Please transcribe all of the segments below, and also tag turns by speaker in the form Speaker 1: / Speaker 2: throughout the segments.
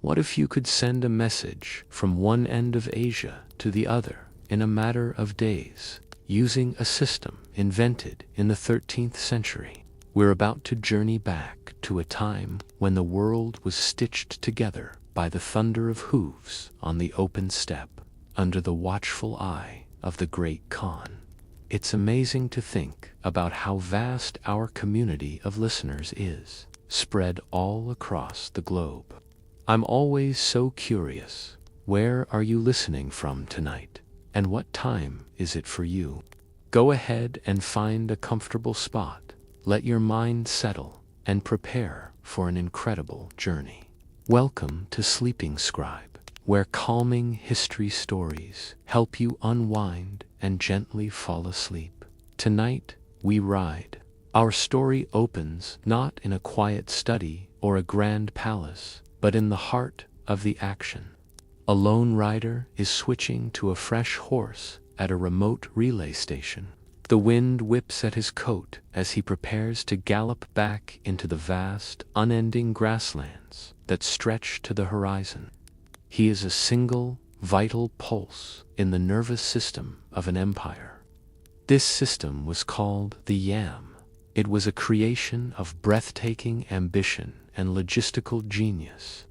Speaker 1: What if you could send a message from one end of Asia to the other in a matter of days, using a system invented in the 13th century? We're about to journey back to a time when the world was stitched together by the thunder of hooves on the open steppe, under the watchful eye of the great Khan. It's amazing to think about how vast our community of listeners is, spread all across the globe. I'm always so curious, where are you listening from tonight? And what time is it for you? Go ahead and find a comfortable spot, let your mind settle, and prepare for an incredible journey. Welcome to Sleeping Scribe, where calming history stories help you unwind and gently fall asleep. Tonight, we ride. Our story opens not in a quiet study or a grand palace, but in the heart of the action. A lone rider is switching to a fresh horse at a remote relay station. The wind whips at his coat as he prepares to gallop back into the vast, unending grasslands that stretch to the horizon. He is a single, vital pulse in the nervous system of an empire. This system was called the Yam. It was a creation of breathtaking ambition and logistical genius.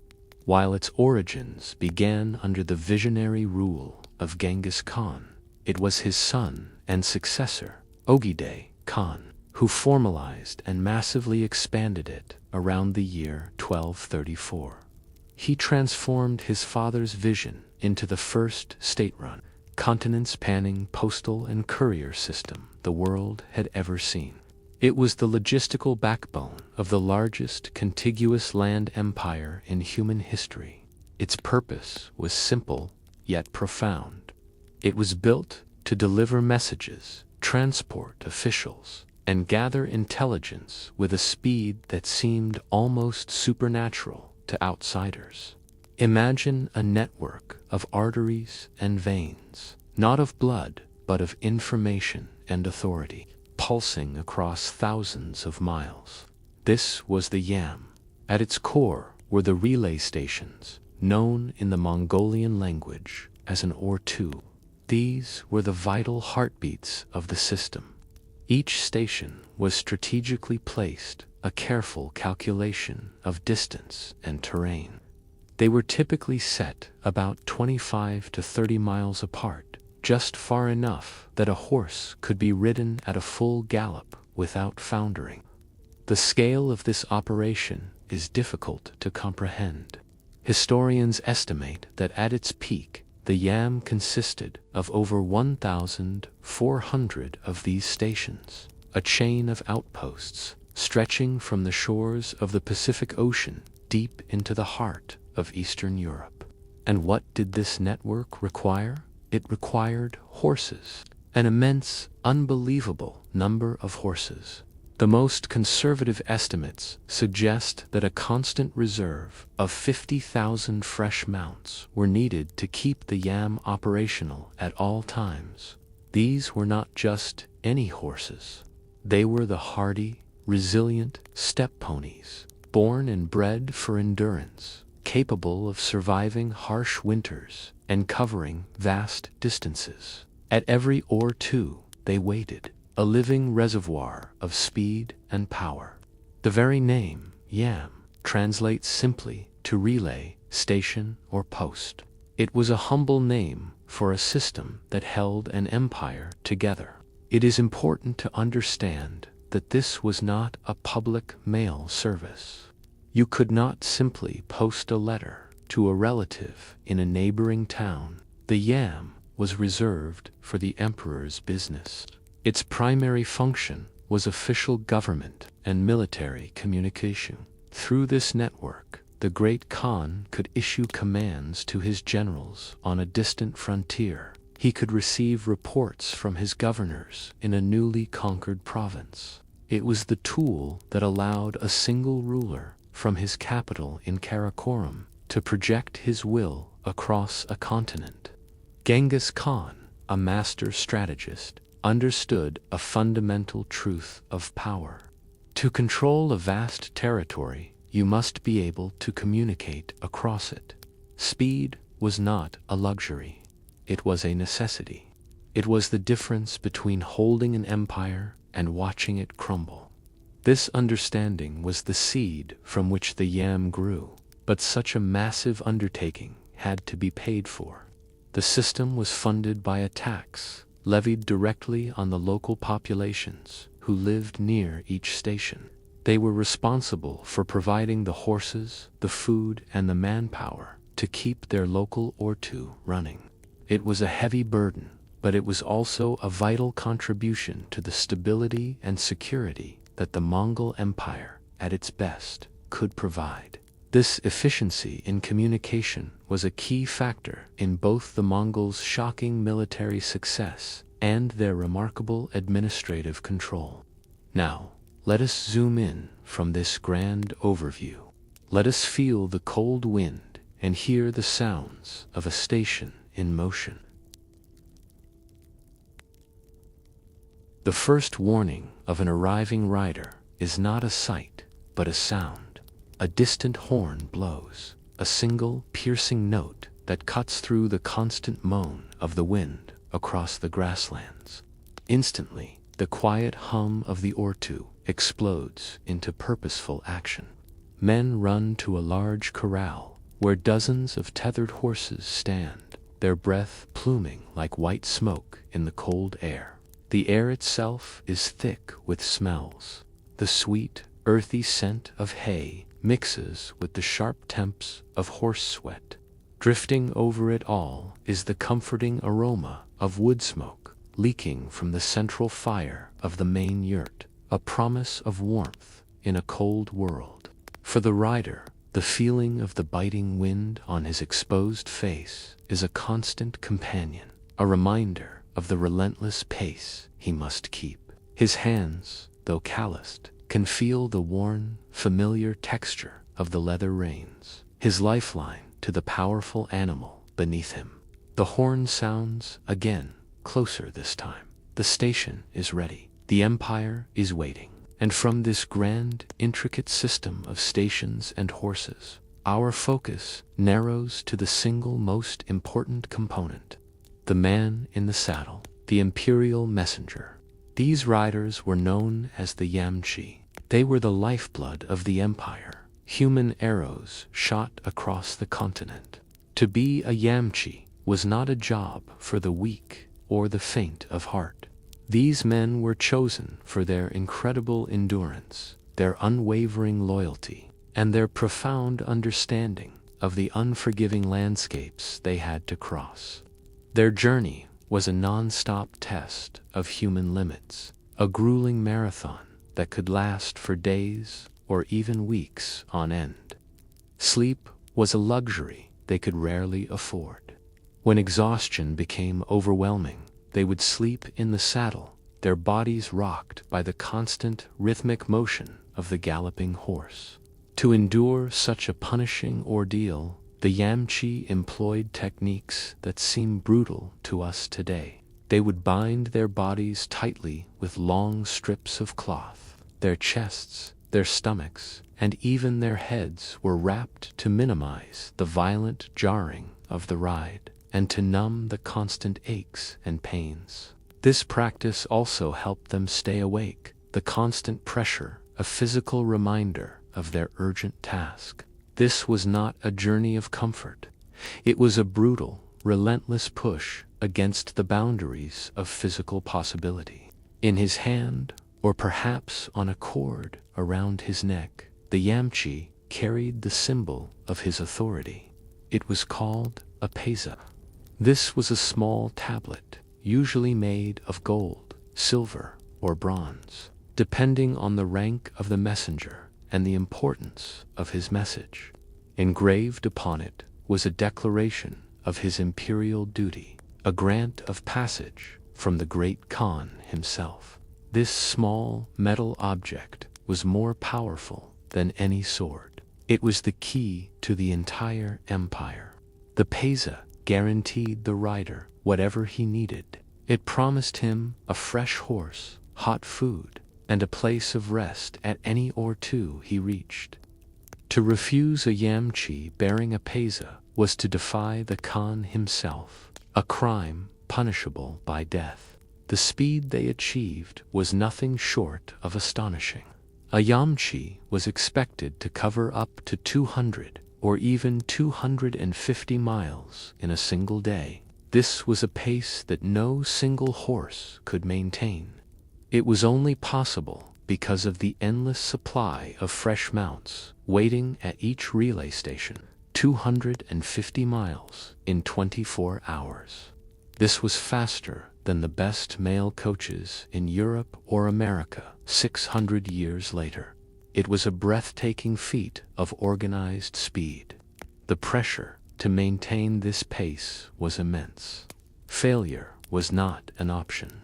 Speaker 1: While its origins began under the visionary rule of Genghis Khan, it was his son and successor, Ogedei Khan, who formalized and massively expanded it around the year 1234. He transformed his father's vision into the first state-run, continent-spanning postal and courier system the world had ever seen. It was the logistical backbone of the largest contiguous land empire in human history. Its purpose was simple, yet profound. It was built to deliver messages, transport officials, and gather intelligence with a speed that seemed almost supernatural to outsiders. Imagine a network of arteries and veins, not of blood, but of information and authority, pulsing across thousands of miles. This was the Yam. At its core were the relay stations, known in the Mongolian language as an Or-2. These were the vital heartbeats of the system. Each station was strategically placed, a careful calculation of distance and terrain. They were typically set about 25 to 30 miles apart, just far enough that a horse could be ridden at a full gallop without foundering. The scale of this operation is difficult to comprehend. Historians estimate that at its peak, the Yam consisted of over 1,400 of these stations, a chain of outposts stretching from the shores of the Pacific Ocean deep into the heart of Eastern Europe. And what did this network require? It required horses, an immense, unbelievable number of horses. The most conservative estimates suggest that a constant reserve of 50,000 fresh mounts were needed to keep the Yam operational at all times. These were not just any horses. They were the hardy, resilient steppe ponies, born and bred for endurance, capable of surviving harsh winters and covering vast distances. At every Or-2, they waited, a living reservoir of speed and power. The very name, Yam, translates simply to relay, station, or post. It was a humble name for a system that held an empire together. It is important to understand that this was not a public mail service. You could not simply post a letter to a relative in a neighboring town. The Yam was reserved for the emperor's business. Its primary function was official government and military communication. Through this network, the great Khan could issue commands to his generals on a distant frontier. He could receive reports from his governors in a newly conquered province. It was the tool that allowed a single ruler from his capital in Karakoram to project his will across a continent. Genghis Khan, a master strategist, understood a fundamental truth of power. To control a vast territory, you must be able to communicate across it. Speed was not a luxury. It was a necessity. It was the difference between holding an empire and watching it crumble. This understanding was the seed from which the yam grew, but such a massive undertaking had to be paid for. The system was funded by a tax levied directly on the local populations who lived near each station. They were responsible for providing the horses, the food, and the manpower to keep their local ortu running. It was a heavy burden, but it was also a vital contribution to the stability and security that the Mongol Empire, at its best, could provide. This efficiency in communication was a key factor in both the Mongols' shocking military success and their remarkable administrative control. Now, let us zoom in from this grand overview. Let us feel the cold wind and hear the sounds of a station in motion. The first warning of an arriving rider is not a sight, but a sound. A distant horn blows, a single piercing note that cuts through the constant moan of the wind across the grasslands. Instantly, the quiet hum of the ortu explodes into purposeful action. Men run to a large corral where dozens of tethered horses stand, their breath pluming like white smoke in the cold air. The air itself is thick with smells. The sweet, earthy scent of hay mixes with the sharp temps of horse sweat. Drifting over it all is the comforting aroma of wood smoke leaking from the central fire of the main yurt, a promise of warmth in a cold world. For the rider, the feeling of the biting wind on his exposed face is a constant companion, a reminder of the relentless pace he must keep. His hands, though calloused, can feel the worn, familiar texture of the leather reins, his lifeline to the powerful animal beneath him. The horn sounds again, closer this time. The station is ready. The empire is waiting. And from this grand, intricate system of stations and horses, our focus narrows to the single most important component: the man in the saddle, the imperial messenger. These riders were known as the Yamchi. They were the lifeblood of the empire, human arrows shot across the continent. To be a Yamchi was not a job for the weak or the faint of heart. These men were chosen for their incredible endurance, their unwavering loyalty, and their profound understanding of the unforgiving landscapes they had to cross. Their journey was a non-stop test of human limits, a grueling marathon that could last for days or even weeks on end. Sleep was a luxury they could rarely afford. When exhaustion became overwhelming, they would sleep in the saddle, their bodies rocked by the constant rhythmic motion of the galloping horse. To endure such a punishing ordeal, the Yamchi employed techniques that seem brutal to us today. They would bind their bodies tightly with long strips of cloth. Their chests, their stomachs, and even their heads were wrapped to minimize the violent jarring of the ride and to numb the constant aches and pains. This practice also helped them stay awake, the constant pressure a physical reminder of their urgent task. This was not a journey of comfort. It was a brutal, relentless push against the boundaries of physical possibility. In his hand, or perhaps on a cord around his neck, the Yamchi carried the symbol of his authority. It was called a peza. This was a small tablet, usually made of gold, silver, or bronze, depending on the rank of the messenger and the importance of his message. Engraved upon it was a declaration of his imperial duty, a grant of passage from the great Khan himself. This small metal object was more powerful than any sword. It was the key to the entire empire. The peza guaranteed the rider whatever he needed. It promised him a fresh horse, hot food, and a place of rest at any ortu he reached. To refuse a yamchi bearing a pesa was to defy the Khan himself, a crime punishable by death. The speed they achieved was nothing short of astonishing. A yamchi was expected to cover up to 200 or even 250 miles in a single day. This was a pace that no single horse could maintain. It was only possible because of the endless supply of fresh mounts waiting at each relay station, 250 miles in 24 hours. This was faster than the best mail coaches in Europe or America 600 years later. It was a breathtaking feat of organized speed. The pressure to maintain this pace was immense. Failure was not an option.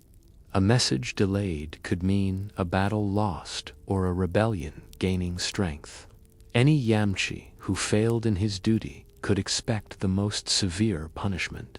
Speaker 1: A message delayed could mean a battle lost or a rebellion gaining strength. Any yamchi who failed in his duty could expect the most severe punishment.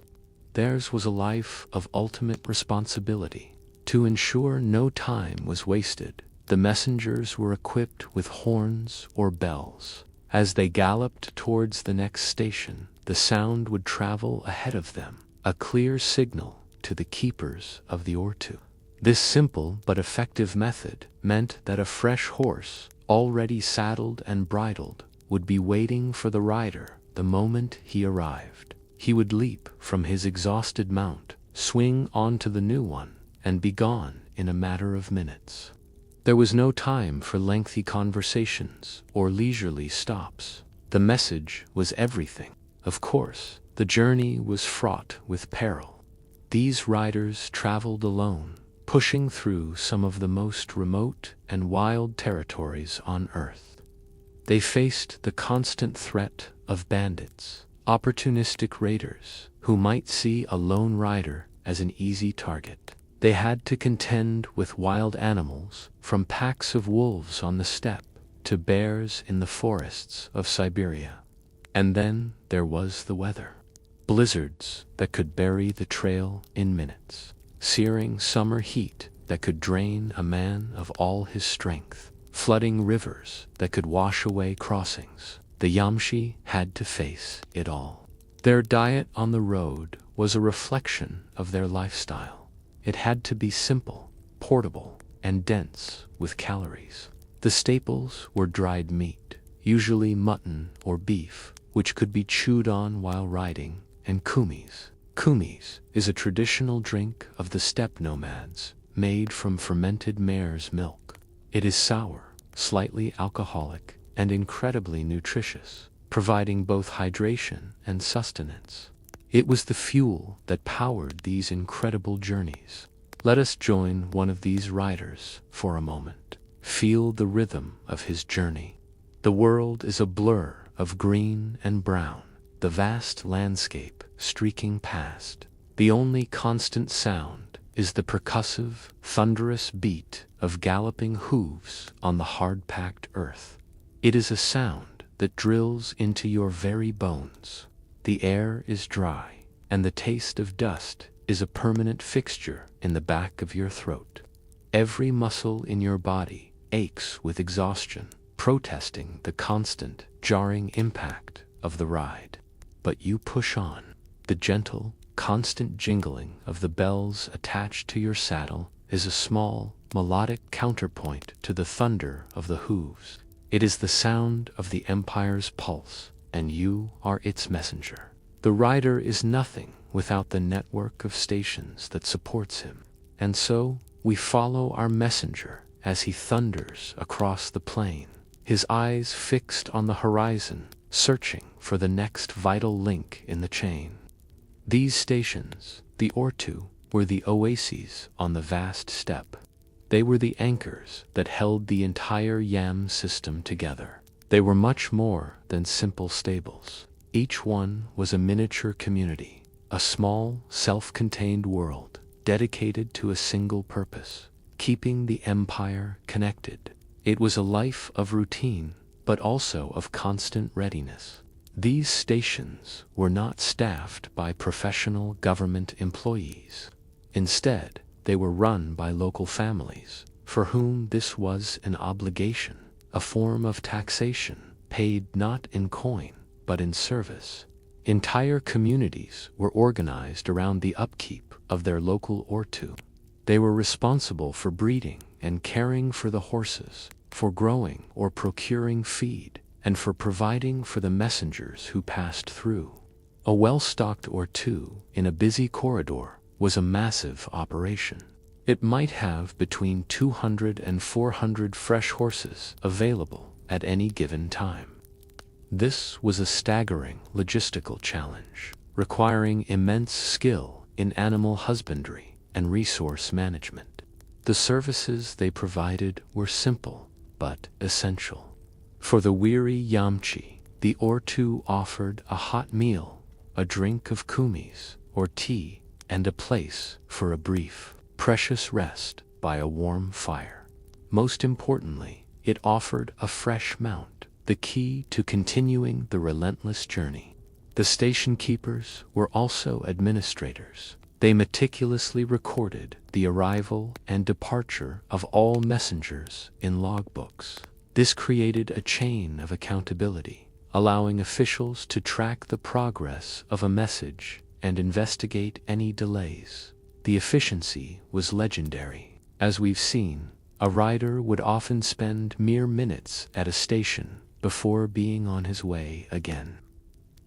Speaker 1: Theirs was a life of ultimate responsibility. To ensure no time was wasted, the messengers were equipped with horns or bells. As they galloped towards the next station, the sound would travel ahead of them, a clear signal to the keepers of the ortu. This simple but effective method meant that a fresh horse, already saddled and bridled, would be waiting for the rider the moment he arrived. He would leap from his exhausted mount, swing onto the new one, and be gone in a matter of minutes. There was no time for lengthy conversations or leisurely stops. The message was everything. Of course, the journey was fraught with peril. These riders traveled alone, pushing through some of the most remote and wild territories on Earth. They faced the constant threat of bandits, opportunistic raiders who might see a lone rider as an easy target. They had to contend with wild animals, from packs of wolves on the steppe to bears in the forests of Siberia. And then there was the weather. Blizzards that could bury the trail in minutes. Searing summer heat that could drain a man of all his strength. Flooding rivers that could wash away crossings. The yamchi had to face it all. Their diet on the road was a reflection of their lifestyle. It had to be simple, portable, and dense with calories. The staples were dried meat, usually mutton or beef, which could be chewed on while riding, and kumis. Kumis is a traditional drink of the steppe nomads, made from fermented mare's milk. It is sour, slightly alcoholic, and incredibly nutritious, providing both hydration and sustenance. It was the fuel that powered these incredible journeys. Let us join one of these riders for a moment. Feel the rhythm of his journey. The world is a blur of green and brown, the vast landscape streaking past. The only constant sound is the percussive, thunderous beat of galloping hooves on the hard-packed earth. It is a sound that drills into your very bones. The air is dry, and the taste of dust is a permanent fixture in the back of your throat. Every muscle in your body aches with exhaustion, protesting the constant, jarring impact of the ride. But you push on. The gentle, constant jingling of the bells attached to your saddle is a small, melodic counterpoint to the thunder of the hooves. It is the sound of the empire's pulse, and you are its messenger. The rider is nothing without the network of stations that supports him. And so, we follow our messenger as he thunders across the plain, his eyes fixed on the horizon, searching for the next vital link in the chain. These stations, the ortu, were the oases on the vast steppe. They were the anchors that held the entire yam system together. They were much more than simple stables. Each one was a miniature community, a small, self-contained world dedicated to a single purpose, keeping the empire connected. It was a life of routine, but also of constant readiness. These stations were not staffed by professional government employees. Instead, they were run by local families, for whom this was an obligation, a form of taxation, paid not in coin, but in service. Entire communities were organized around the upkeep of their local ortu. They were responsible for breeding and caring for the horses, for growing or procuring feed, and for providing for the messengers who passed through. A well-stocked ortu in a busy corridor was a massive operation. It might have between 200 and 400 fresh horses available at any given time. This was a staggering logistical challenge, requiring immense skill in animal husbandry and resource management. The services they provided were simple but essential. For the weary Yamchi, the ortu offered a hot meal, a drink of kumis or tea, and a place for a brief, precious rest by a warm fire. Most importantly, it offered a fresh mount, the key to continuing the relentless journey. The station keepers were also administrators. They meticulously recorded the arrival and departure of all messengers in logbooks. This created a chain of accountability, allowing officials to track the progress of a message and investigate any delays. The efficiency was legendary. As we've seen, a rider would often spend mere minutes at a station before being on his way again.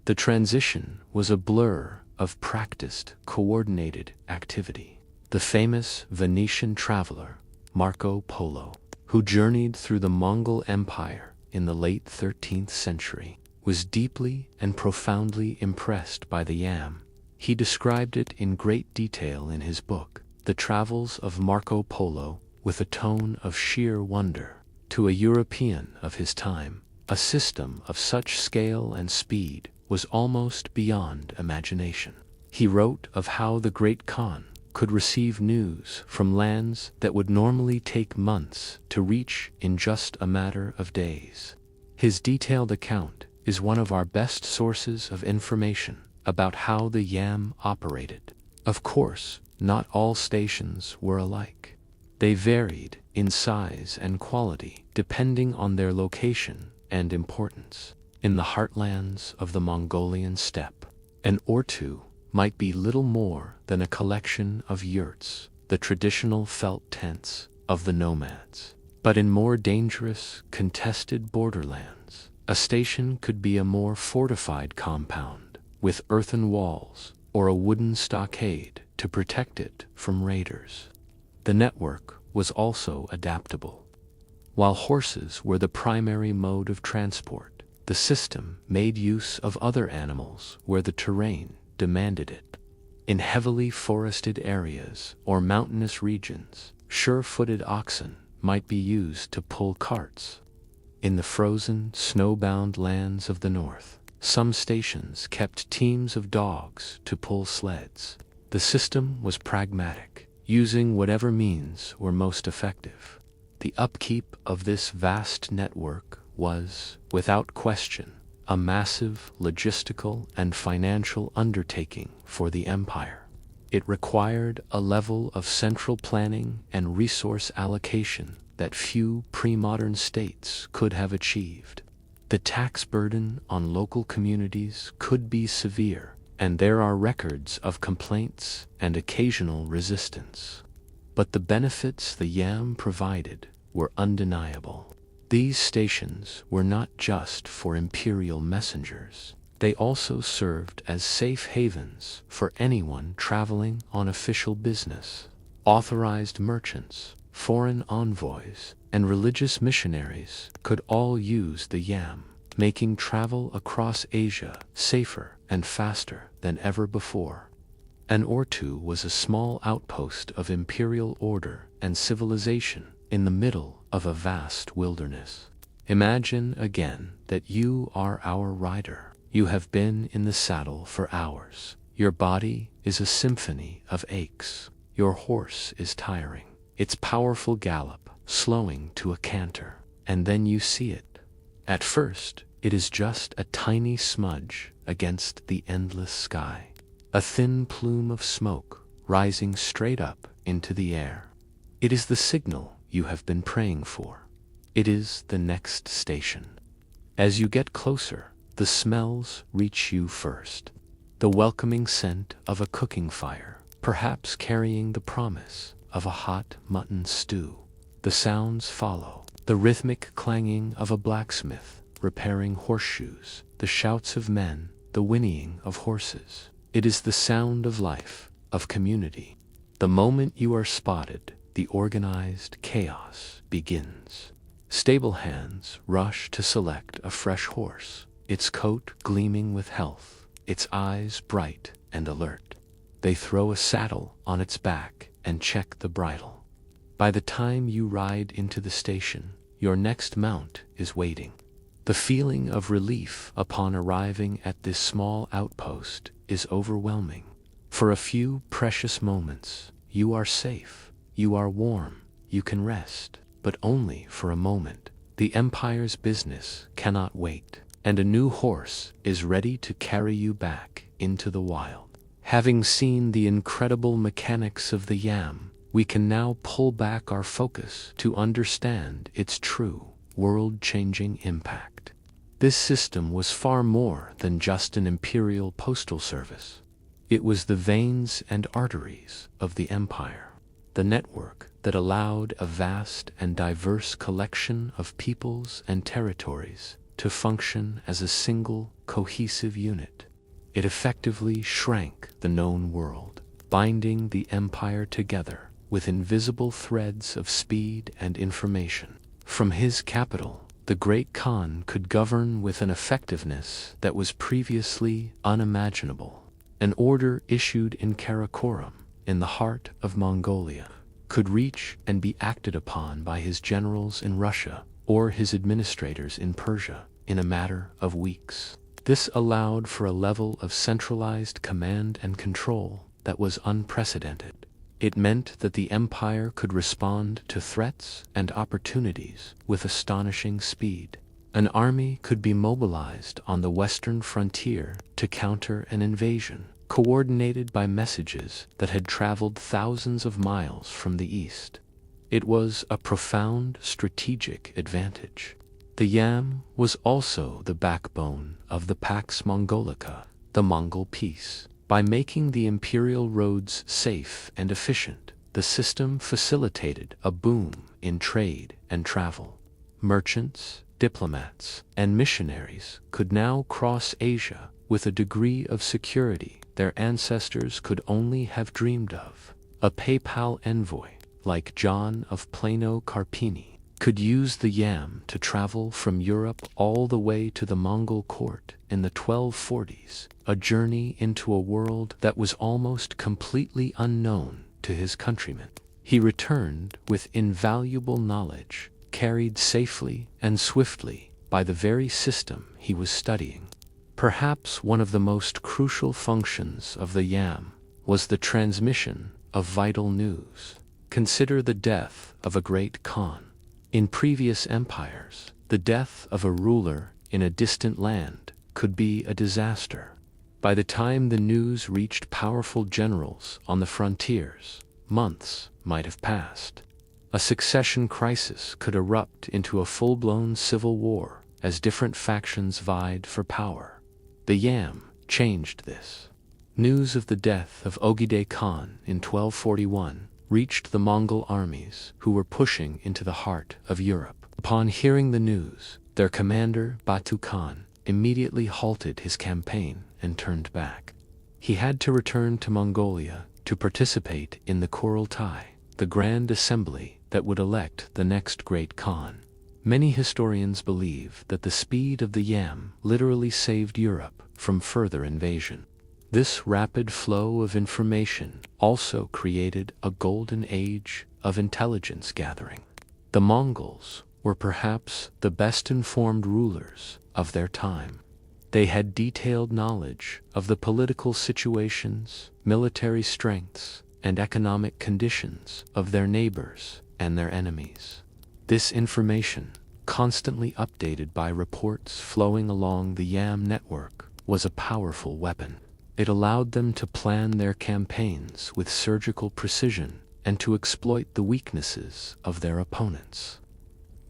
Speaker 1: The transition was a blur of practiced, coordinated activity. The famous Venetian traveler, Marco Polo, who journeyed through the Mongol Empire in the late 13th century, was deeply and profoundly impressed by the yam. He described it in great detail in his book, The Travels of Marco Polo, with a tone of sheer wonder. To a European of his time, a system of such scale and speed was almost beyond imagination. He wrote of how the Great Khan could receive news from lands that would normally take months to reach in just a matter of days. His detailed account is one of our best sources of information about how the yam operated. Of course, not all stations were alike. They varied in size and quality depending on their location and importance. In the heartlands of the Mongolian steppe, an ortu might be little more than a collection of yurts, the traditional felt tents of the nomads. But in more dangerous, contested borderlands, a station could be a more fortified compound, with earthen walls or a wooden stockade to protect it from raiders. The network was also adaptable. While horses were the primary mode of transport, the system made use of other animals where the terrain demanded it. In heavily forested areas or mountainous regions, sure-footed oxen might be used to pull carts. In the frozen, snowbound lands of the north, some stations kept teams of dogs to pull sleds. The system was pragmatic, using whatever means were most effective. The upkeep of this vast network was, without question, a massive logistical and financial undertaking for the empire. It required a level of central planning and resource allocation that few pre-modern states could have achieved. The tax burden on local communities could be severe, and there are records of complaints and occasional resistance. But the benefits the yam provided were undeniable. These stations were not just for imperial messengers. They also served as safe havens for anyone traveling on official business. Authorized merchants, foreign envoys, and religious missionaries could all use the yam, making travel across Asia safer and faster than ever before. An ortu was a small outpost of imperial order and civilization in the middle of a vast wilderness. Imagine again that you are our rider. You have been in the saddle for hours. Your body is a symphony of aches. Your horse is tiring, its powerful gallop slowing to a canter, and then you see it. At first, it is just a tiny smudge against the endless sky, a thin plume of smoke rising straight up into the air. It is the signal you have been praying for. It is the next station. As you get closer, the smells reach you first. The welcoming scent of a cooking fire, perhaps carrying the promise of a hot mutton stew. The sounds follow, the rhythmic clanging of a blacksmith repairing horseshoes, the shouts of men, the whinnying of horses. It is the sound of life, of community. The moment you are spotted, the organized chaos begins. Stable hands rush to select a fresh horse, its coat gleaming with health, its eyes bright and alert. They throw a saddle on its back and check the bridle. By the time you ride into the station, your next mount is waiting. The feeling of relief upon arriving at this small outpost is overwhelming. For a few precious moments, you are safe, you are warm, you can rest, but only for a moment. The Empire's business cannot wait, and a new horse is ready to carry you back into the wild. Having seen the incredible mechanics of the yam, we can now pull back our focus to understand its true, world-changing impact. This system was far more than just an imperial postal service. It was the veins and arteries of the empire, the network that allowed a vast and diverse collection of peoples and territories to function as a single, cohesive unit. It effectively shrank the known world, binding the empire together with invisible threads of speed and information. From his capital, the great Khan could govern with an effectiveness that was previously unimaginable. An order issued in Karakorum, in the heart of Mongolia, could reach and be acted upon by his generals in Russia or his administrators in Persia in a matter of weeks. This allowed for a level of centralized command and control that was unprecedented. It meant that the empire could respond to threats and opportunities with astonishing speed. An army could be mobilized on the western frontier to counter an invasion, coordinated by messages that had traveled thousands of miles from the east. It was a profound strategic advantage. The yam was also the backbone of the Pax Mongolica, the Mongol peace. By making the imperial roads safe and efficient, the system facilitated a boom in trade and travel. Merchants, diplomats, and missionaries could now cross Asia with a degree of security their ancestors could only have dreamed of. A papal envoy, like John of Plano Carpini, could use the yam to travel from Europe all the way to the Mongol court in the 1240s, a journey into a world that was almost completely unknown to his countrymen. He returned with invaluable knowledge, carried safely and swiftly by the very system he was studying. Perhaps one of the most crucial functions of the yam was the transmission of vital news. Consider the death of a great Khan. In previous empires, the death of a ruler in a distant land could be a disaster. By the time the news reached powerful generals on the frontiers, months might have passed. A succession crisis could erupt into a full-blown civil war as different factions vied for power. The yam changed this. News of the death of Ogedei Khan in 1241 reached the Mongol armies who were pushing into the heart of Europe. Upon hearing the news, their commander, Batu Khan, immediately halted his campaign and turned back. He had to return to Mongolia to participate in the Kurultai, the grand assembly that would elect the next great Khan. Many historians believe that the speed of the yam literally saved Europe from further invasion. This rapid flow of information also created a golden age of intelligence gathering. The Mongols were perhaps the best-informed rulers of their time. They had detailed knowledge of the political situations, military strengths, and economic conditions of their neighbors and their enemies. This information, constantly updated by reports flowing along the yam network, was a powerful weapon. It allowed them to plan their campaigns with surgical precision and to exploit the weaknesses of their opponents.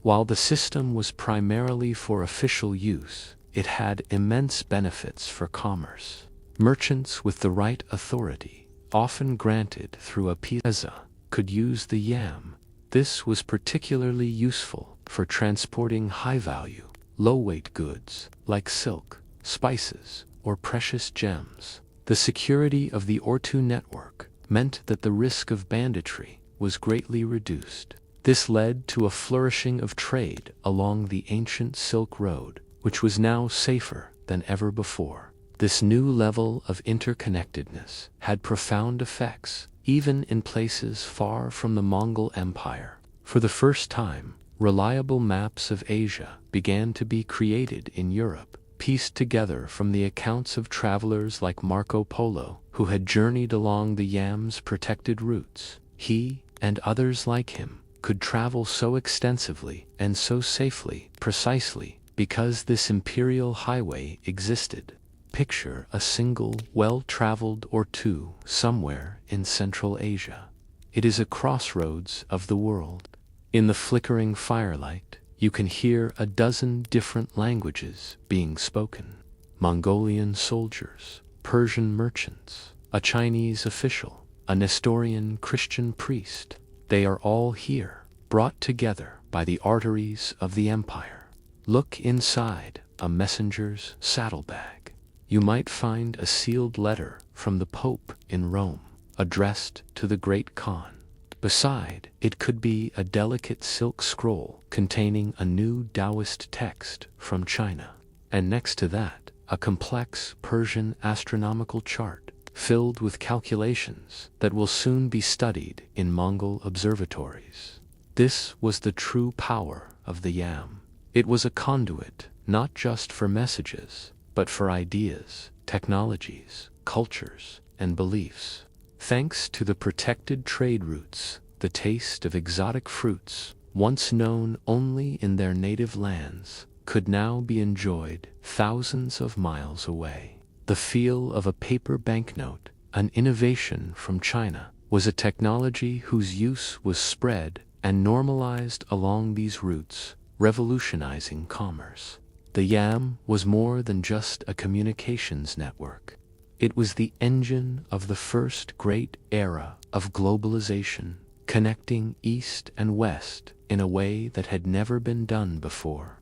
Speaker 1: While the system was primarily for official use, it had immense benefits for commerce. Merchants with the right authority, often granted through a piazza, could use the yam. This was particularly useful for transporting high-value, low-weight goods like silk, spices, or precious gems. The security of the Ortu network meant that the risk of banditry was greatly reduced. This led to a flourishing of trade along the ancient Silk Road, which was now safer than ever before. This new level of interconnectedness had profound effects, even in places far from the Mongol Empire. For the first time, reliable maps of Asia began to be created in Europe, pieced together from the accounts of travelers like Marco Polo, who had journeyed along the Yam's protected routes. He, and others like him, could travel so extensively and so safely, precisely because this imperial highway existed. Picture a single, well-traveled or two somewhere in Central Asia. It is a crossroads of the world. In the flickering firelight, you can hear a dozen different languages being spoken. Mongolian soldiers, Persian merchants, a Chinese official, a Nestorian Christian priest. They are all here, brought together by the arteries of the empire. Look inside a messenger's saddlebag. You might find a sealed letter from the Pope in Rome, addressed to the Great Khan. Beside, it could be a delicate silk scroll containing a new Taoist text from China. And next to that, a complex Persian astronomical chart filled with calculations that will soon be studied in Mongol observatories. This was the true power of the Yam. It was a conduit, not just for messages, but for ideas, technologies, cultures, and beliefs. Thanks to the protected trade routes, the taste of exotic fruits, once known only in their native lands, could now be enjoyed thousands of miles away. The feel of a paper banknote, an innovation from China, was a technology whose use was spread and normalized along these routes, revolutionizing commerce. The Yam was more than just a communications network. It was the engine of the first great era of globalization, connecting East and West in a way that had never been done before.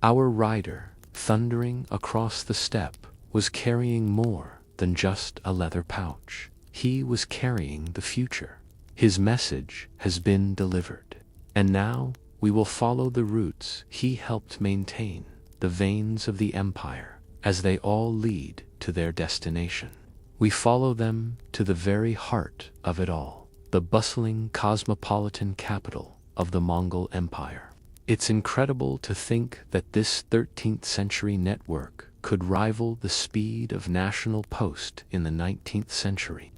Speaker 1: Our rider, thundering across the steppe, was carrying more than just a leather pouch. He was carrying the future. His message has been delivered. And now we will follow the routes he helped maintain, the veins of the empire, as they all lead to their destination. We follow them to the very heart of it all, the bustling cosmopolitan capital of the Mongol Empire. It's incredible to think that this 13th century network could rival the speed of national post in the 19th century.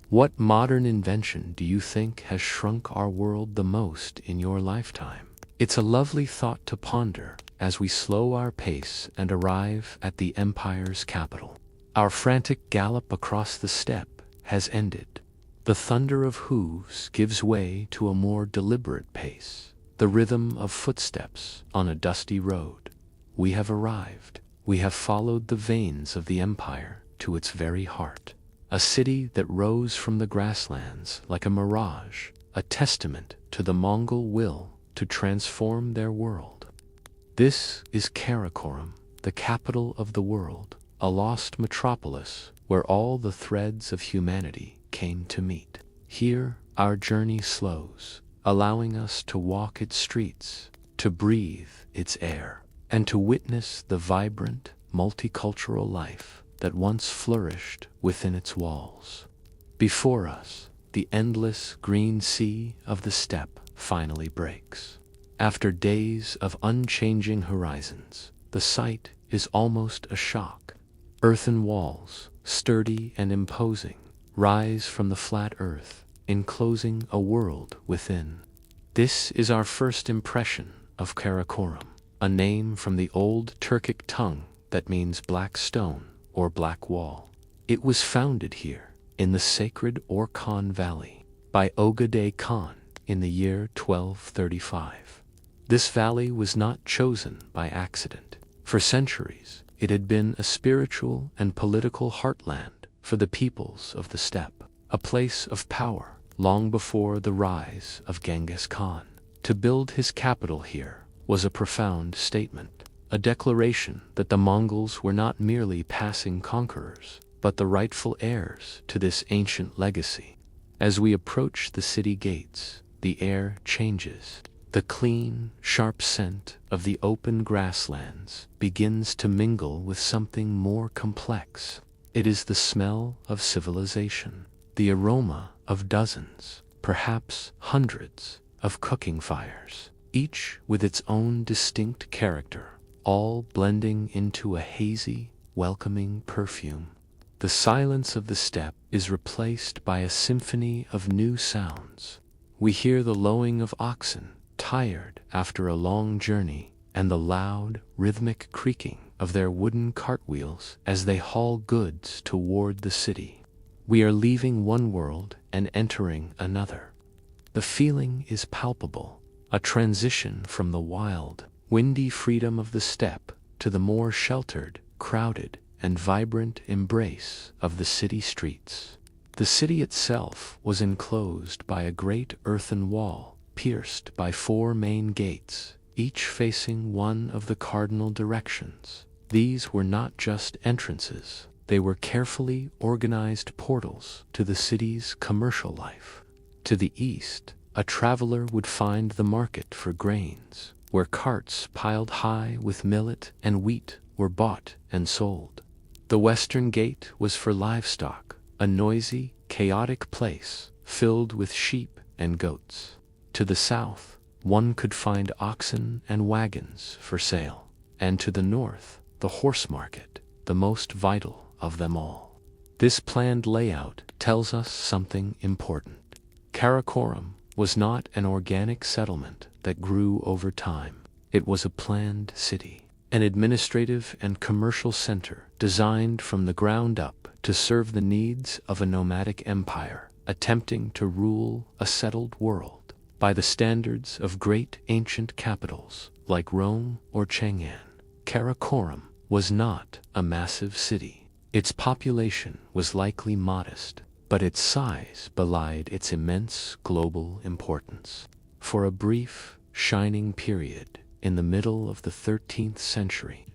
Speaker 1: What modern invention do you think has shrunk our world the most in your lifetime? It's a lovely thought to ponder as we slow our pace and arrive at the empire's capital. Our frantic gallop across the steppe has ended. The thunder of hooves gives way to a more deliberate pace, the rhythm of footsteps on a dusty road. We have arrived. We have followed the veins of the empire to its very heart. A city that rose from the grasslands like a mirage, a testament to the Mongol will to transform their world. This is Karakorum, the capital of the world, a lost metropolis where all the threads of humanity came to meet. Here, our journey slows, allowing us to walk its streets, to breathe its air, and to witness the vibrant, multicultural life that once flourished within its walls. Before us, the endless green sea of the steppe finally breaks. After days of unchanging horizons, the sight is almost a shock. Earthen walls, sturdy and imposing, rise from the flat earth, enclosing a world within. This is our first impression of Karakorum, a name from the old Turkic tongue that means black stone or black wall. It was founded here, in the sacred Orkhon Valley, by Ogedei Khan in the year 1235. This valley was not chosen by accident. For centuries, it had been a spiritual and political heartland for the peoples of the steppe, a place of power long before the rise of Genghis Khan. To build his capital here was a profound statement, a declaration that the Mongols were not merely passing conquerors, but the rightful heirs to this ancient legacy. As we approach the city gates, the air changes. The clean, sharp scent of the open grasslands begins to mingle with something more complex. It is the smell of civilization, the aroma of dozens, perhaps hundreds, of cooking fires, each with its own distinct character, all blending into a hazy, welcoming perfume. The silence of the steppe is replaced by a symphony of new sounds. We hear the lowing of oxen, tired after a long journey, and the loud, rhythmic creaking of their wooden cartwheels as they haul goods toward the city. We are leaving one world and entering another. The feeling is palpable, a transition from the wild, windy freedom of the steppe to the more sheltered, crowded, and vibrant embrace of the city streets. The city itself was enclosed by a great earthen wall, pierced by 4 main gates, each facing one of the cardinal directions. These were not just entrances, they were carefully organized portals to the city's commercial life. To the east, a traveler would find the market for grains, where carts piled high with millet and wheat were bought and sold. The western gate was for livestock, a noisy, chaotic place filled with sheep and goats. To the south, one could find oxen and wagons for sale, and to the north, the horse market, the most vital of them all. This planned layout tells us something important. Karakoram was not an organic settlement that grew over time. It was a planned city, an administrative and commercial center designed from the ground up to serve the needs of a nomadic empire attempting to rule a settled world by the standards of great ancient capitals like Rome or Chang'an. Karakoram was not a massive city. Its population was likely modest, but its size belied its immense global importance. For a brief, shining period in the middle of the 13th century,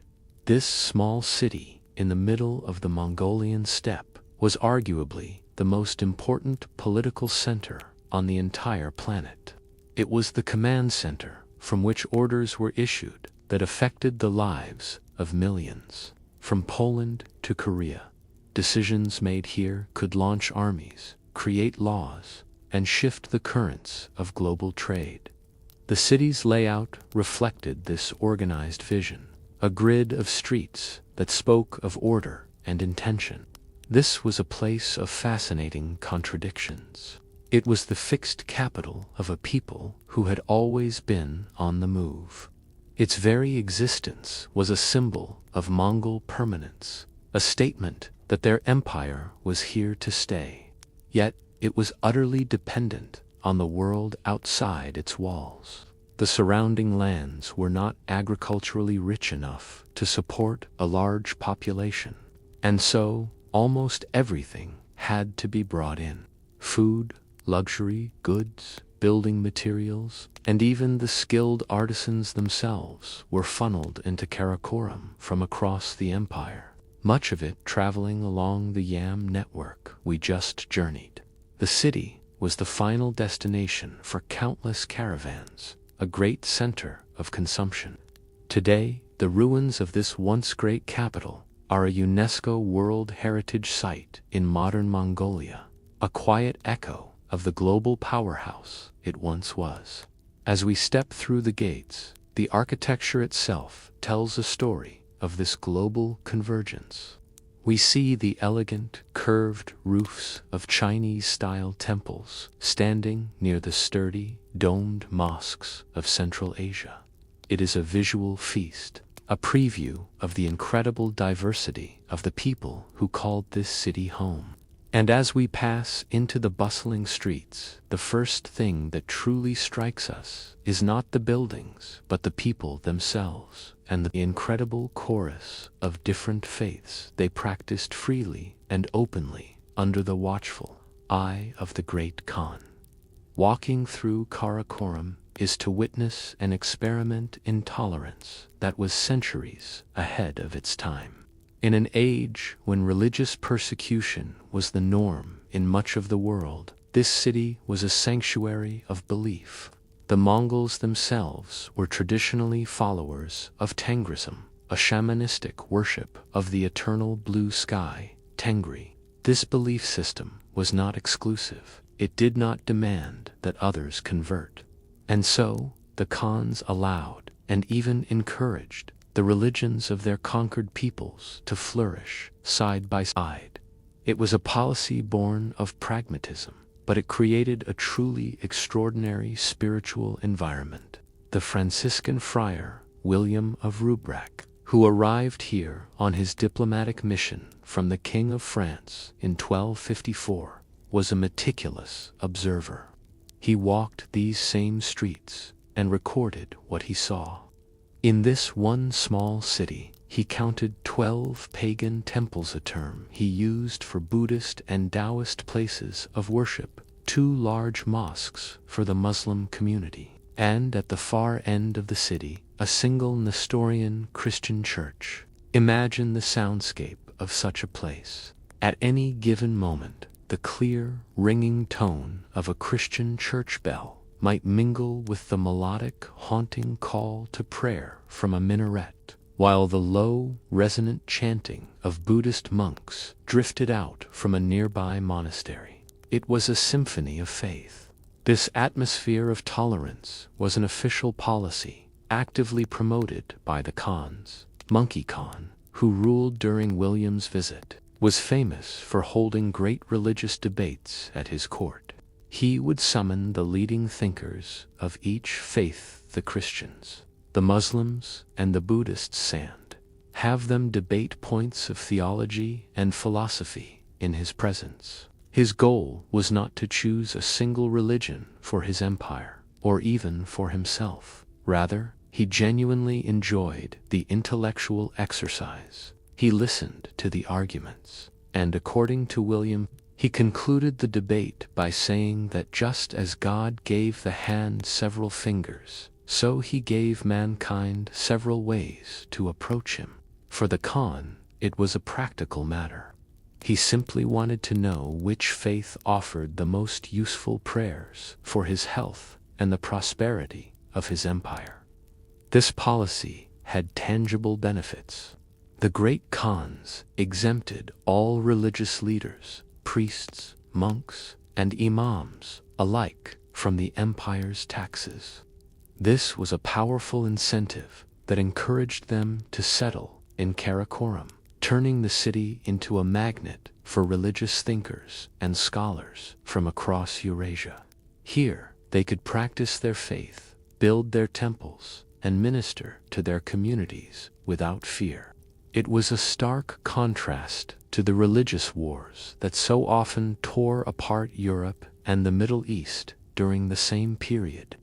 Speaker 1: this small city in the middle of the Mongolian steppe was arguably the most important political center on the entire planet. It was the command center from which orders were issued that affected the lives of millions. From Poland to Korea, decisions made here could launch armies, create laws, and shift the currents of global trade. The city's layout reflected this organized vision, a grid of streets that spoke of order and intention. This was a place of fascinating contradictions. It was the fixed capital of a people who had always been on the move. Its very existence was a symbol of Mongol permanence, a statement that their empire was here to stay. Yet it was utterly dependent on the world outside its walls. The surrounding lands were not agriculturally rich enough to support a large population, and so almost everything had to be brought in. Food, luxury, goods, building materials, and even the skilled artisans themselves were funneled into Karakoram from across the empire, much of it traveling along the Yam network we just journeyed. The city was the final destination for countless caravans, a great center of consumption. Today, the ruins of this once great capital are a UNESCO World Heritage Site in modern Mongolia, a quiet echo of the global powerhouse it once was. As we step through the gates, the architecture itself tells a story of this global convergence. We see the elegant, curved roofs of Chinese-style temples standing near the sturdy, domed mosques of Central Asia. It is a visual feast, a preview of the incredible diversity of the people who called this city home. And as we pass into the bustling streets, the first thing that truly strikes us is not the buildings, but the people themselves, and the incredible chorus of different faiths they practiced freely and openly under the watchful eye of the great Khan. Walking through Karakoram is to witness an experiment in tolerance that was centuries ahead of its time. In an age when religious persecution was the norm in much of the world, this city was a sanctuary of belief. The Mongols themselves were traditionally followers of Tengrism, a shamanistic worship of the eternal blue sky, Tengri. This belief system was not exclusive. It did not demand that others convert. And so, the Khans allowed, and even encouraged, the religions of their conquered peoples to flourish side by side. It was a policy born of pragmatism, but it created a truly extraordinary spiritual environment. The Franciscan friar, William of Rubrach, who arrived here on his diplomatic mission from the King of France in 1254, was a meticulous observer. He walked these same streets and recorded what he saw. In this one small city, he counted 12 pagan temples a term he used for Buddhist and Taoist places of worship, 2 large mosques for the Muslim community, and at the far end of the city, a single Nestorian Christian church. Imagine the soundscape of such a place. At any given moment, the clear, ringing tone of a Christian church bell might mingle with the melodic, haunting call to prayer from a minaret, while the low, resonant chanting of Buddhist monks drifted out from a nearby monastery. It was a symphony of faith. This atmosphere of tolerance was an official policy, actively promoted by the Khans. Monkey Khan, who ruled during William's visit, was famous for holding great religious debates at his court. He would summon the leading thinkers of each faith, the Christians, the Muslims, and the Buddhists, and have them debate points of theology and philosophy in his presence. His goal was not to choose a single religion for his empire, or even for himself. Rather, he genuinely enjoyed the intellectual exercise. He listened to the arguments, and according to William, he concluded the debate by saying that just as God gave the hand several fingers, so he gave mankind several ways to approach him. For the Khan, it was a practical matter. He simply wanted to know which faith offered the most useful prayers for his health and the prosperity of his empire. This policy had tangible benefits. The great Khans exempted all religious leaders, priests, monks, and imams alike from the empire's taxes. This was a powerful incentive that encouraged them to settle in Karakoram, turning the city into a magnet for religious thinkers and scholars from across Eurasia. Here, they could practice their faith, build their temples, and minister to their communities without fear. It was a stark contrast to the religious wars that so often tore apart Europe and the Middle East during the same period.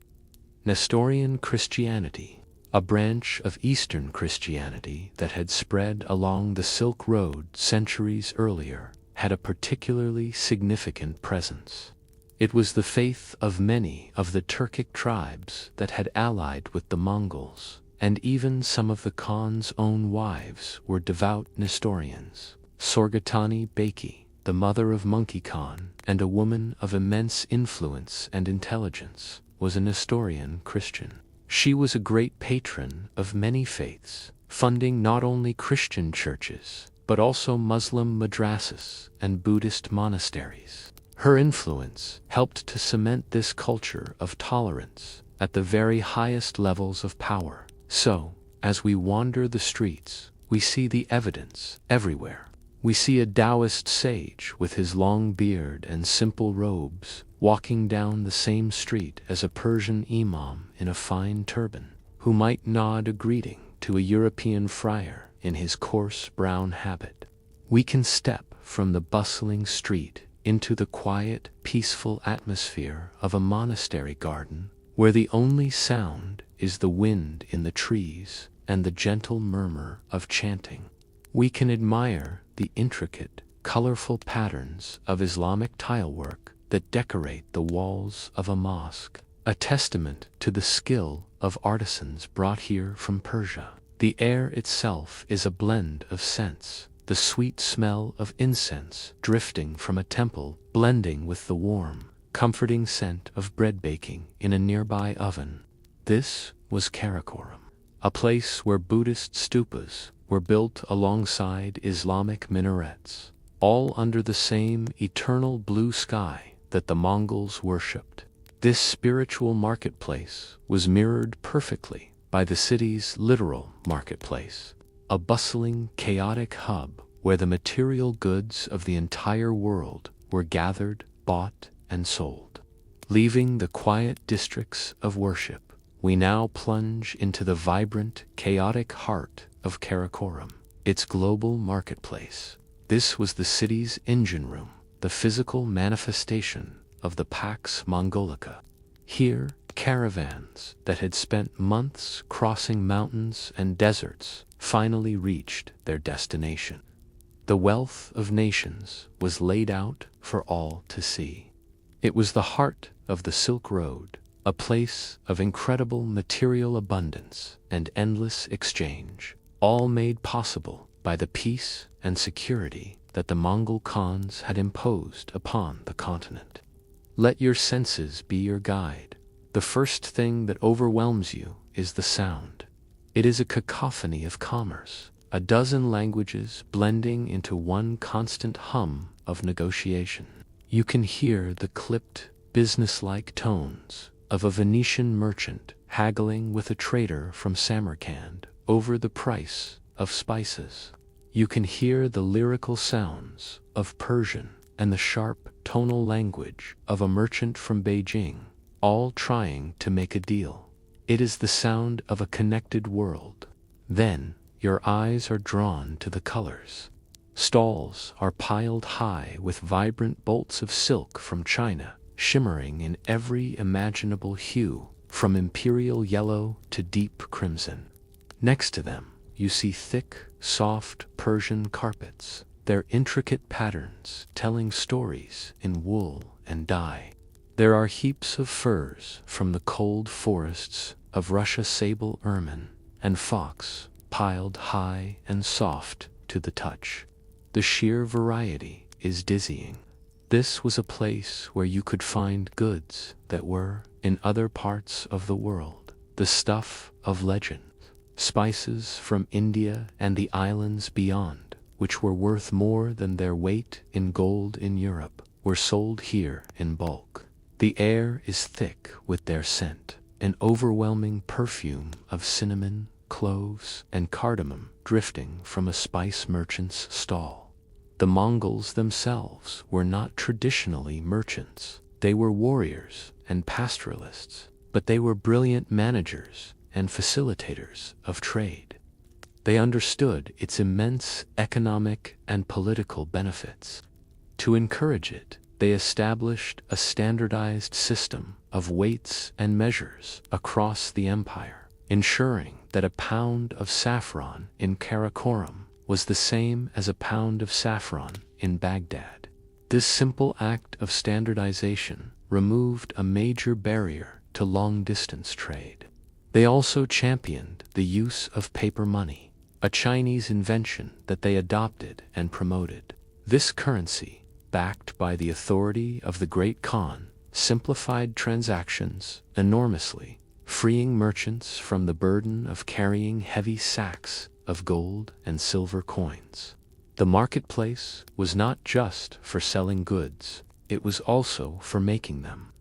Speaker 1: Nestorian Christianity, a branch of Eastern Christianity that had spread along the Silk Road centuries earlier, had a particularly significant presence. It was the faith of many of the Turkic tribes that had allied with the Mongols, and even some of the Khan's own wives were devout Nestorians. Sorgatani Beki, the mother of Monkey Khan, and a woman of immense influence and intelligence, was a Nestorian Christian. She was a great patron of many faiths, funding not only Christian churches, but also Muslim madrasas and Buddhist monasteries. Her influence helped to cement this culture of tolerance at the very highest levels of power. So, as we wander the streets, we see the evidence everywhere. We see a Taoist sage with his long beard and simple robes, walking down the same street as a Persian imam in a fine turban, who might nod a greeting to a European friar in his coarse brown habit. We can step from the bustling street into the quiet, peaceful atmosphere of a monastery garden, where the only sound is the wind in the trees and the gentle murmur of chanting. We can admire the intricate, colorful patterns of Islamic tilework that decorate the walls of a mosque, a testament to the skill of artisans brought here from Persia. The air itself is a blend of scents, the sweet smell of incense drifting from a temple blending with the warm, comforting scent of bread baking in a nearby oven. This was Karakoram, a place where Buddhist stupas were built alongside Islamic minarets, all under the same eternal blue sky that the Mongols worshipped. This spiritual marketplace was mirrored perfectly by the city's literal marketplace, a bustling, chaotic hub where the material goods of the entire world were gathered, bought, and sold. Leaving the quiet districts of worship, we now plunge into the vibrant, chaotic heart of Karakoram, its global marketplace. This was the city's engine room, the physical manifestation of the Pax Mongolica. Here, caravans that had spent months crossing mountains and deserts finally reached their destination. The wealth of nations was laid out for all to see. It was the heart of the Silk Road, a place of incredible material abundance and endless exchange, all made possible by the peace and security that the Mongol Khans had imposed upon the continent. Let your senses be your guide. The first thing that overwhelms you is the sound. It is a cacophony of commerce, a dozen languages blending into one constant hum of negotiation. You can hear the clipped, businesslike tones of a Venetian merchant haggling with a trader from Samarkand over the price of spices. You can hear the lyrical sounds of Persian and the sharp tonal language of a merchant from Beijing, all trying to make a deal. It is the sound of a connected world. Then your eyes are drawn to the colors. Stalls are piled high with vibrant bolts of silk from China, shimmering in every imaginable hue, from imperial yellow to deep crimson. Next to them, you see thick, soft Persian carpets, their intricate patterns telling stories in wool and dye. There are heaps of furs from the cold forests of Russia, sable ermine and fox, piled high and soft to the touch. The sheer variety is dizzying. This was a place where you could find goods that were, in other parts of the world, the stuff of legend. Spices from India and the islands beyond, which were worth more than their weight in gold in Europe, were sold here in bulk. The air is thick with their scent, an overwhelming perfume of cinnamon, cloves, and cardamom drifting from a spice merchant's stall. The Mongols themselves were not traditionally merchants. They were warriors and pastoralists, but they were brilliant managers and facilitators of trade. They understood its immense economic and political benefits. To encourage it, they established a standardized system of weights and measures across the empire, ensuring that a pound of saffron in Karakoram was the same as a pound of saffron in Baghdad. This simple act of standardization removed a major barrier to long-distance trade. They also championed the use of paper money, a Chinese invention that they adopted and promoted. This currency, backed by the authority of the Great Khan, simplified transactions enormously, freeing merchants from the burden of carrying heavy sacks of gold and silver coins. The marketplace was not just for selling goods, it was also for making them.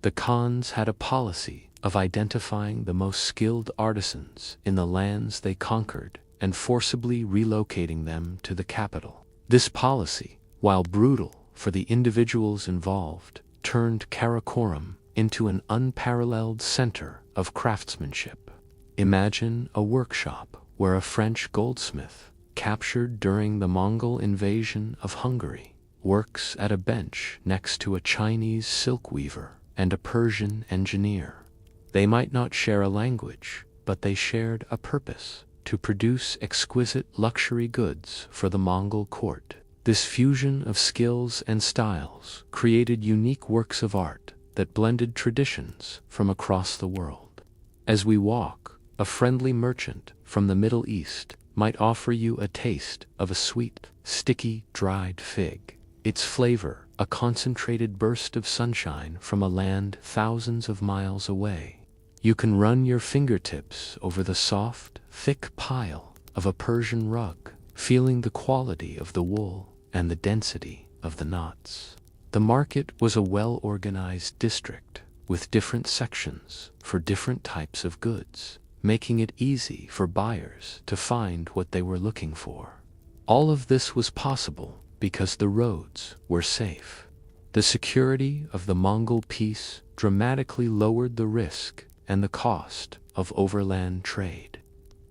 Speaker 1: The Khans had a policy of identifying the most skilled artisans in the lands they conquered and forcibly relocating them to the capital. This policy, while brutal for the individuals involved, turned Karakoram into an unparalleled center of craftsmanship. Imagine a workshop where a French goldsmith captured during the Mongol invasion of Hungary, works at a bench next to a Chinese silk weaver and a Persian engineer. They might not share a language, but they shared a purpose: to produce exquisite luxury goods for the Mongol court. This fusion of skills and styles created unique works of art that blended traditions from across the world. As we walk, a friendly merchant from the Middle East might offer you a taste of a sweet, sticky, dried fig. Its flavor, a concentrated burst of sunshine from a land thousands of miles away. You can run your fingertips over the soft, thick pile of a Persian rug, feeling the quality of the wool and the density of the knots. The market was a well-organized district with different sections for different types of goods, making it easy for buyers to find what they were looking for. All of this was possible because the roads were safe. The security of the Mongol peace dramatically lowered the risk and the cost of overland trade,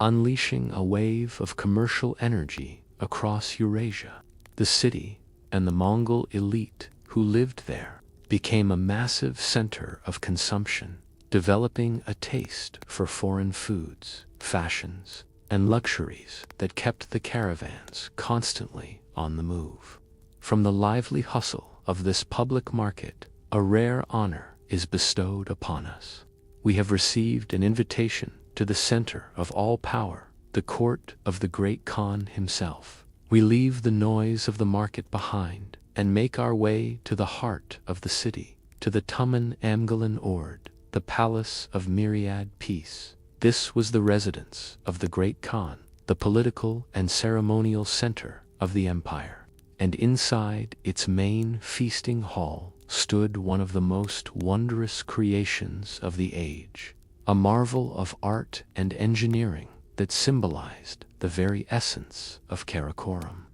Speaker 1: unleashing a wave of commercial energy across Eurasia. The city and the Mongol elite who lived there became a massive center of consumption, developing a taste for foreign foods, fashions, and luxuries that kept the caravans constantly on the move. From the lively hustle of this public market, a rare honor is bestowed upon us. We have received an invitation to the center of all power, the court of the great Khan himself. We leave the noise of the market behind and make our way to the heart of the city, to the Tumen Amgalan Ord, the palace of myriad peace. This was the residence of the great Khan, the political and ceremonial center of the empire. And inside its main feasting hall stood one of the most wondrous creations of the age, a marvel of art and engineering that symbolized the very essence of Karakoram.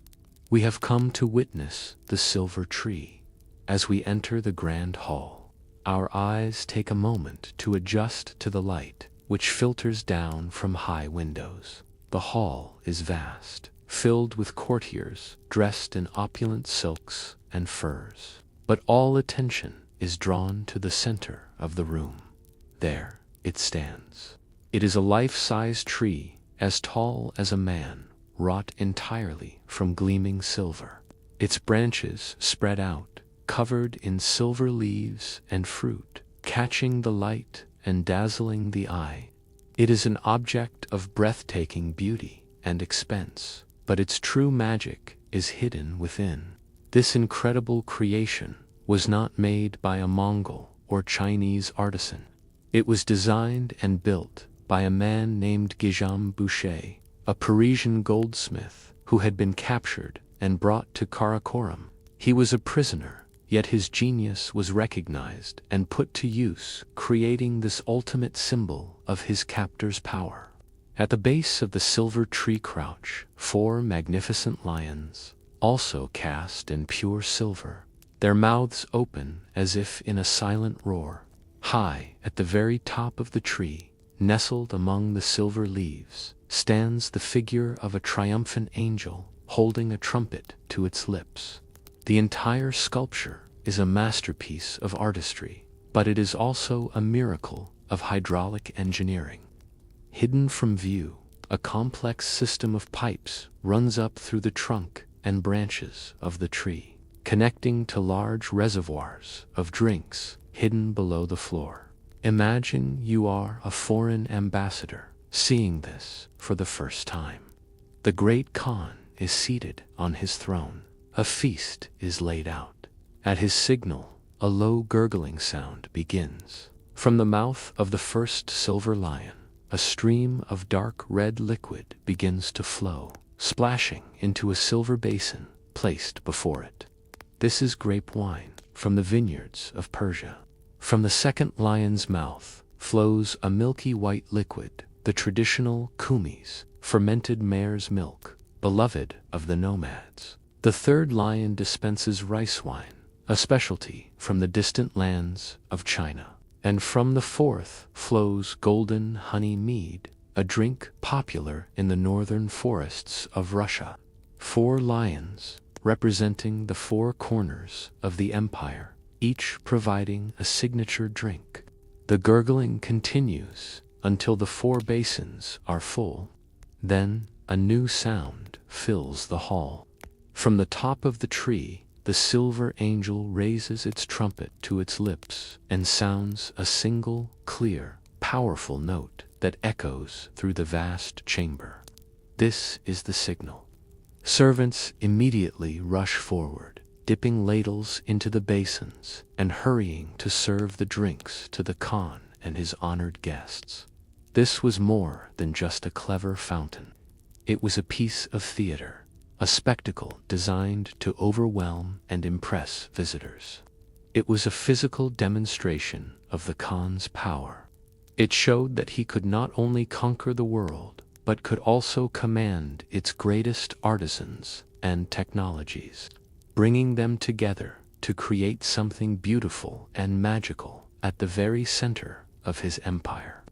Speaker 1: We have come to witness the silver tree. As we enter the grand hall, our eyes take a moment to adjust to the light which filters down from high windows. The hall is vast, filled with courtiers dressed in opulent silks and furs. But all attention is drawn to the center of the room. There it stands. It is a life-size tree as tall as a man, wrought entirely from gleaming silver. Its branches spread out, covered in silver leaves and fruit, catching the light and dazzling the eye. It is an object of breathtaking beauty and expense, but its true magic is hidden within. This incredible creation was not made by a Mongol or Chinese artisan. It was designed and built by a man named Guillaume Boucher, a Parisian goldsmith who had been captured and brought to Karakoram. He was a prisoner, yet his genius was recognized and put to use, creating this ultimate symbol of his captor's power. At the base of the silver tree crouch 4 magnificent lions, also cast in pure silver, their mouths open as if in a silent roar. High at the very top of the tree, nestled among the silver leaves, stands the figure of a triumphant angel holding a trumpet to its lips. The entire sculpture is a masterpiece of artistry, but it is also a miracle of hydraulic engineering. Hidden from view, a complex system of pipes runs up through the trunk and branches of the tree, connecting to large reservoirs of drinks hidden below the floor. Imagine you are a foreign ambassador seeing this for the first time. The great Khan is seated on his throne. A feast is laid out. At his signal, a low gurgling sound begins. From the mouth of the first silver lion, a stream of dark red liquid begins to flow, splashing into a silver basin placed before it. This is grape wine from the vineyards of Persia. From the second lion's mouth flows a milky white liquid, the traditional kumis, fermented mare's milk, beloved of the nomads. The third lion dispenses rice wine, a specialty from the distant lands of China. And from the fourth flows golden honey mead, a drink popular in the northern forests of Russia. 4 lions, representing the 4 corners of the empire, each providing a signature drink. The gurgling continues until the 4 basins are full. Then a new sound fills the hall. From the top of the tree, the silver angel raises its trumpet to its lips and sounds a single, clear, powerful note that echoes through the vast chamber. This is the signal. Servants immediately rush forward, dipping ladles into the basins and hurrying to serve the drinks to the Khan and his honored guests. This was more than just a clever fountain. It was a piece of theater, a spectacle designed to overwhelm and impress visitors. It was a physical demonstration of the Khan's power. It showed that he could not only conquer the world, but could also command its greatest artisans and technologies, bringing them together to create something beautiful and magical at the very center of his empire.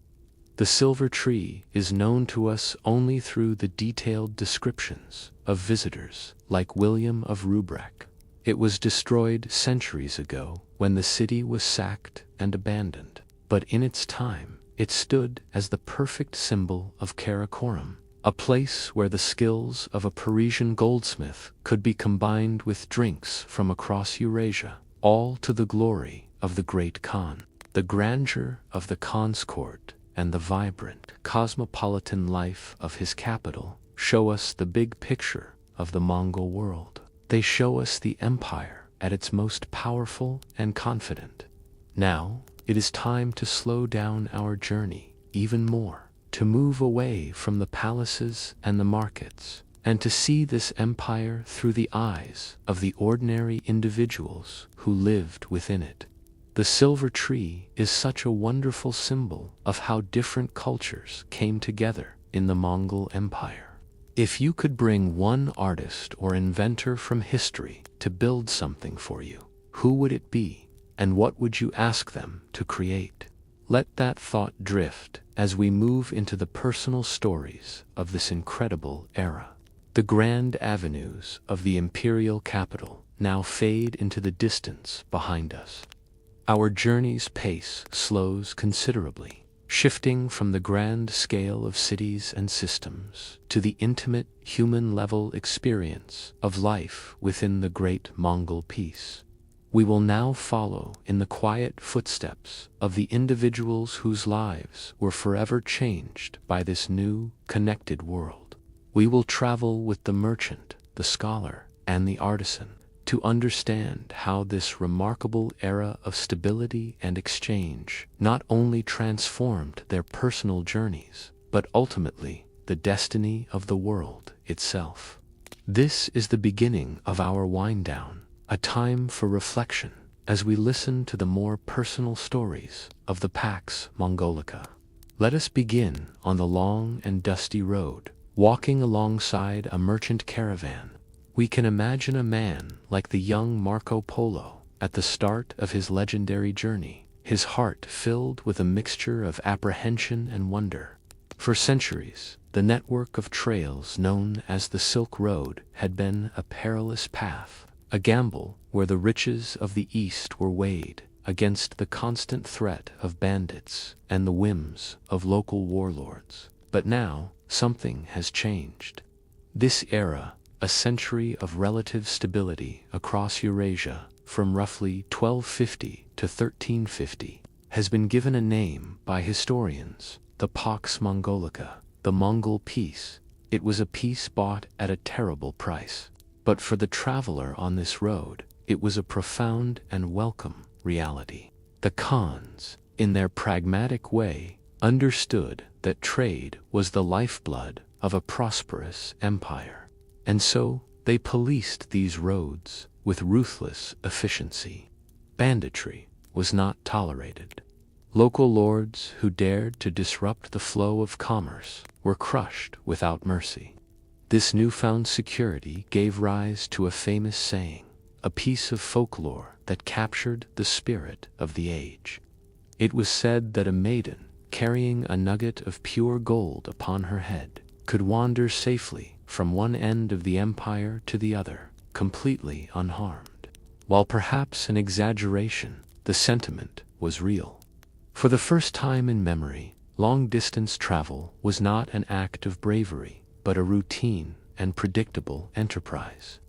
Speaker 1: The silver tree is known to us only through the detailed descriptions of visitors like William of Rubruck. It was destroyed centuries ago when the city was sacked and abandoned, but in its time it stood as the perfect symbol of Karakorum, a place where the skills of a Parisian goldsmith could be combined with drinks from across Eurasia, all to the glory of the great Khan. The grandeur of the Khan's court and the vibrant, cosmopolitan life of his capital show us the big picture of the Mongol world. They show us the empire at its most powerful and confident. Now, it is time to slow down our journey even more, to move away from the palaces and the markets, and to see this empire through the eyes of the ordinary individuals who lived within it. The silver tree is such a wonderful symbol of how different cultures came together in the Mongol Empire. If you could bring one artist or inventor from history to build something for you, who would it be, and what would you ask them to create? Let that thought drift as we move into the personal stories of this incredible era. The grand avenues of the imperial capital now fade into the distance behind us. Our journey's pace slows considerably, shifting from the grand scale of cities and systems to the intimate human-level experience of life within the great Mongol peace. We will now follow in the quiet footsteps of the individuals whose lives were forever changed by this new, connected world. We will travel with the merchant, the scholar, and the artisan, to understand how this remarkable era of stability and exchange not only transformed their personal journeys, but ultimately the destiny of the world itself. This is the beginning of our wind-down, a time for reflection as we listen to the more personal stories of the Pax Mongolica. Let us begin on the long and dusty road, walking alongside a merchant caravan. We can imagine a man like the young Marco Polo at the start of his legendary journey, his heart filled with a mixture of apprehension and wonder. For centuries, the network of trails known as the Silk Road had been a perilous path, a gamble where the riches of the East were weighed against the constant threat of bandits and the whims of local warlords. But now, something has changed. This era, a century of relative stability across Eurasia from roughly 1250 to 1350, has been given a name by historians, the Pax Mongolica, the Mongol peace. It was a peace bought at a terrible price. But for the traveler on this road, it was a profound and welcome reality. The Khans, in their pragmatic way, understood that trade was the lifeblood of a prosperous empire. And so, they policed these roads with ruthless efficiency. Banditry was not tolerated. Local lords who dared to disrupt the flow of commerce were crushed without mercy. This newfound security gave rise to a famous saying, a piece of folklore that captured the spirit of the age. It was said that a maiden carrying a nugget of pure gold upon her head, could wander safely from one end of the empire to the other, completely unharmed. While perhaps an exaggeration, the sentiment was real. For the first time in memory, long-distance travel was not an act of bravery, but a routine and predictable enterprise.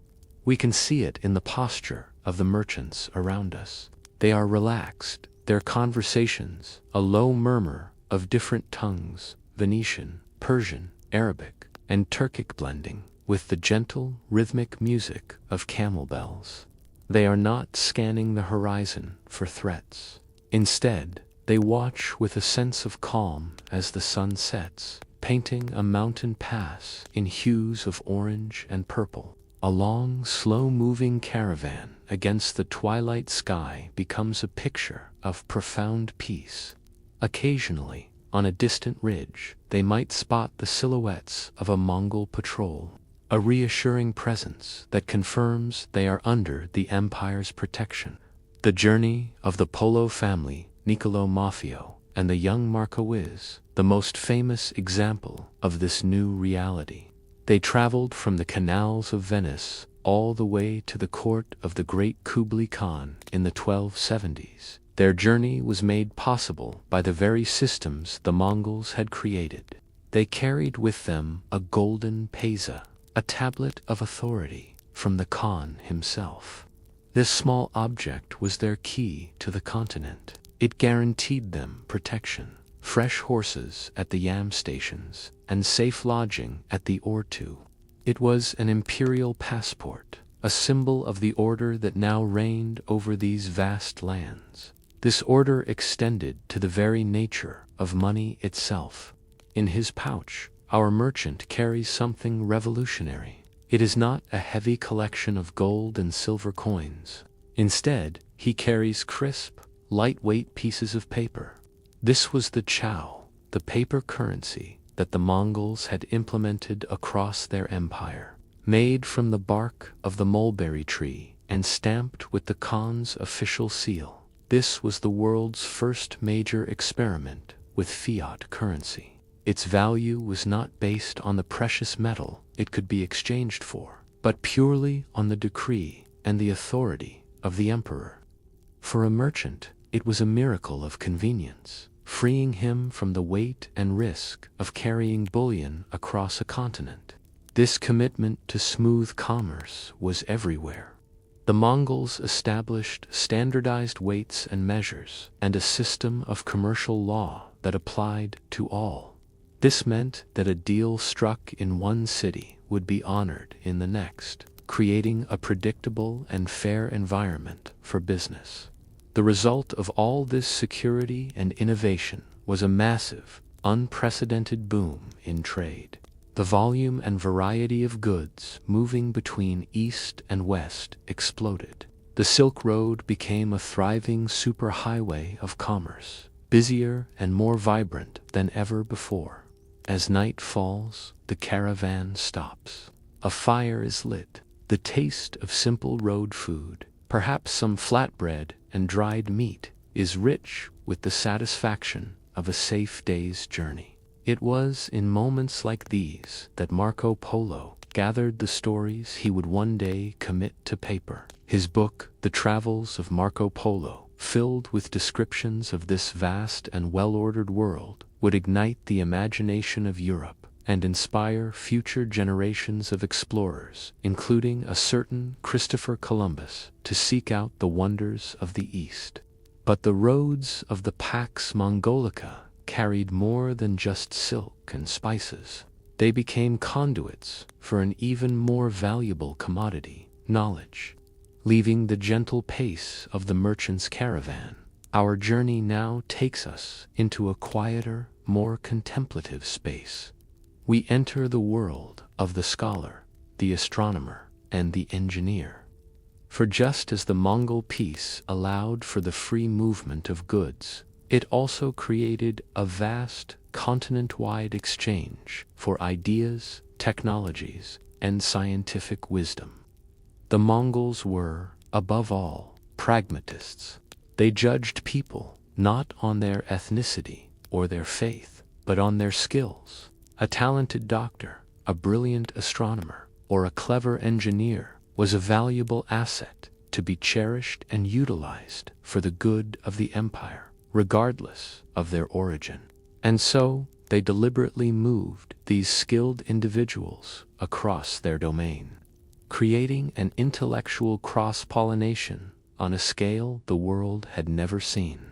Speaker 1: We can see it in the posture of the merchants around us. They are relaxed, their conversations a low murmur of different tongues, Venetian, Persian, Arabic, and Turkic blending, with the gentle, rhythmic music of camel bells. They are not scanning the horizon for threats. Instead, they watch with a sense of calm as the sun sets, painting a mountain pass in hues of orange and purple. A long, slow-moving caravan against the twilight sky becomes a picture of profound peace. Occasionally, on a distant ridge, they might spot the silhouettes of a Mongol patrol, a reassuring presence that confirms they are under the empire's protection. The journey of the Polo family, Niccolo Maffeo, and the young Marquis, the most famous example of this new reality. They traveled from the canals of Venice all the way to the court of the great Kublai Khan in the 1270s. Their journey was made possible by the very systems the Mongols had created. They carried with them a golden peza, a tablet of authority from the Khan himself. This small object was their key to the continent. It guaranteed them protection, fresh horses at the yam stations, and safe lodging at the Ortu. It was an imperial passport, a symbol of the order that now reigned over these vast lands. This order extended to the very nature of money itself. In his pouch, our merchant carries something revolutionary. It is not a heavy collection of gold and silver coins. Instead, he carries crisp, lightweight pieces of paper. This was the chow, the paper currency that the Mongols had implemented across their empire. Made from the bark of the mulberry tree and stamped with the Khan's official seal, this was the world's first major experiment with fiat currency. Its value was not based on the precious metal it could be exchanged for, but purely on the decree and the authority of the emperor. For a merchant, it was a miracle of convenience, freeing him from the weight and risk of carrying bullion across a continent. This commitment to smooth commerce was everywhere. The Mongols established standardized weights and measures and a system of commercial law that applied to all. This meant that a deal struck in one city would be honored in the next, creating a predictable and fair environment for business. The result of all this security and innovation was a massive, unprecedented boom in trade. The volume and variety of goods moving between East and West exploded. The Silk Road became a thriving superhighway of commerce, busier and more vibrant than ever before. As night falls, the caravan stops. A fire is lit. The taste of simple road food, perhaps some flatbread and dried meat, is rich with the satisfaction of a safe day's journey. It was in moments like these that Marco Polo gathered the stories he would one day commit to paper. His book, The Travels of Marco Polo, filled with descriptions of this vast and well-ordered world, would ignite the imagination of Europe and inspire future generations of explorers, including a certain Christopher Columbus, to seek out the wonders of the East. But the roads of the Pax Mongolica carried more than just silk and spices. They became conduits for an even more valuable commodity, knowledge. Leaving the gentle pace of the merchant's caravan, our journey now takes us into a quieter, more contemplative space. We enter the world of the scholar, the astronomer, and the engineer. For just as the Mongol peace allowed for the free movement of goods, it also created a vast, continent-wide exchange for ideas, technologies, and scientific wisdom. The Mongols were, above all, pragmatists. They judged people not on their ethnicity, or their faith, but on their skills. A talented doctor, a brilliant astronomer, or a clever engineer was a valuable asset to be cherished and utilized for the good of the empire, regardless of their origin. And so, they deliberately moved these skilled individuals across their domain, creating an intellectual cross-pollination on a scale the world had never seen.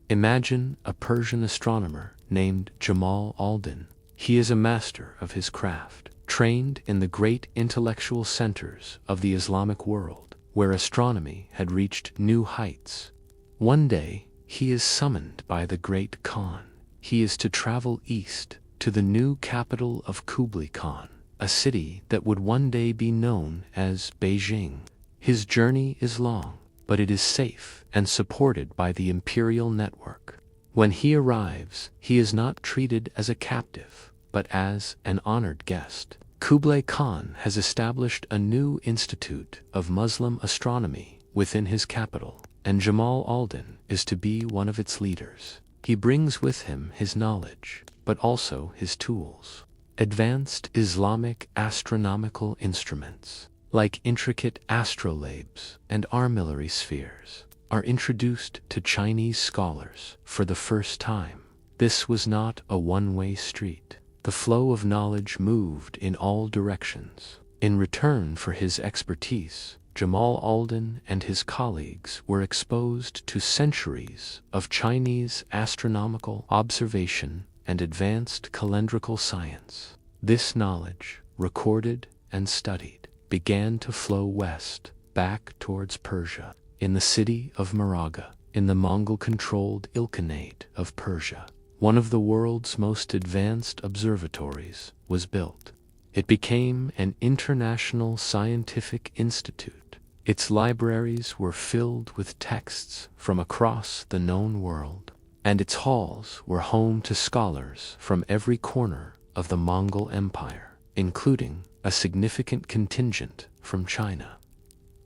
Speaker 1: Imagine a Persian astronomer named Jamal al-Din. He is a master of his craft, trained in the great intellectual centers of the Islamic world, where astronomy had reached new heights. One day, he is summoned by the great Khan. He is to travel east to the new capital of Kublai Khan, a city that would one day be known as Beijing. His journey is long, but it is safe and supported by the imperial network. When he arrives, he is not treated as a captive, but as an honored guest. Kublai Khan has established a new institute of Muslim astronomy within his capital, and Jamal al-Din is to be one of its leaders. He brings with him his knowledge, but also his tools. Advanced Islamic astronomical instruments, like intricate astrolabes and armillary spheres, are introduced to Chinese scholars for the first time. This was not a one-way street. The flow of knowledge moved in all directions. In return for his expertise, Jamal al-Din and his colleagues were exposed to centuries of Chinese astronomical observation and advanced calendrical science. This knowledge, recorded and studied, began to flow west, back towards Persia, in the city of Maraga, in the Mongol-controlled Ilkhanate of Persia. One of the world's most advanced observatories was built. It became an international scientific institute. Its libraries were filled with texts from across the known world, and its halls were home to scholars from every corner of the Mongol Empire, including a significant contingent from China.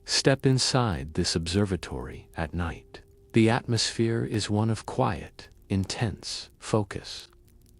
Speaker 1: Step inside this observatory at night. The atmosphere is one of quiet, intense focus.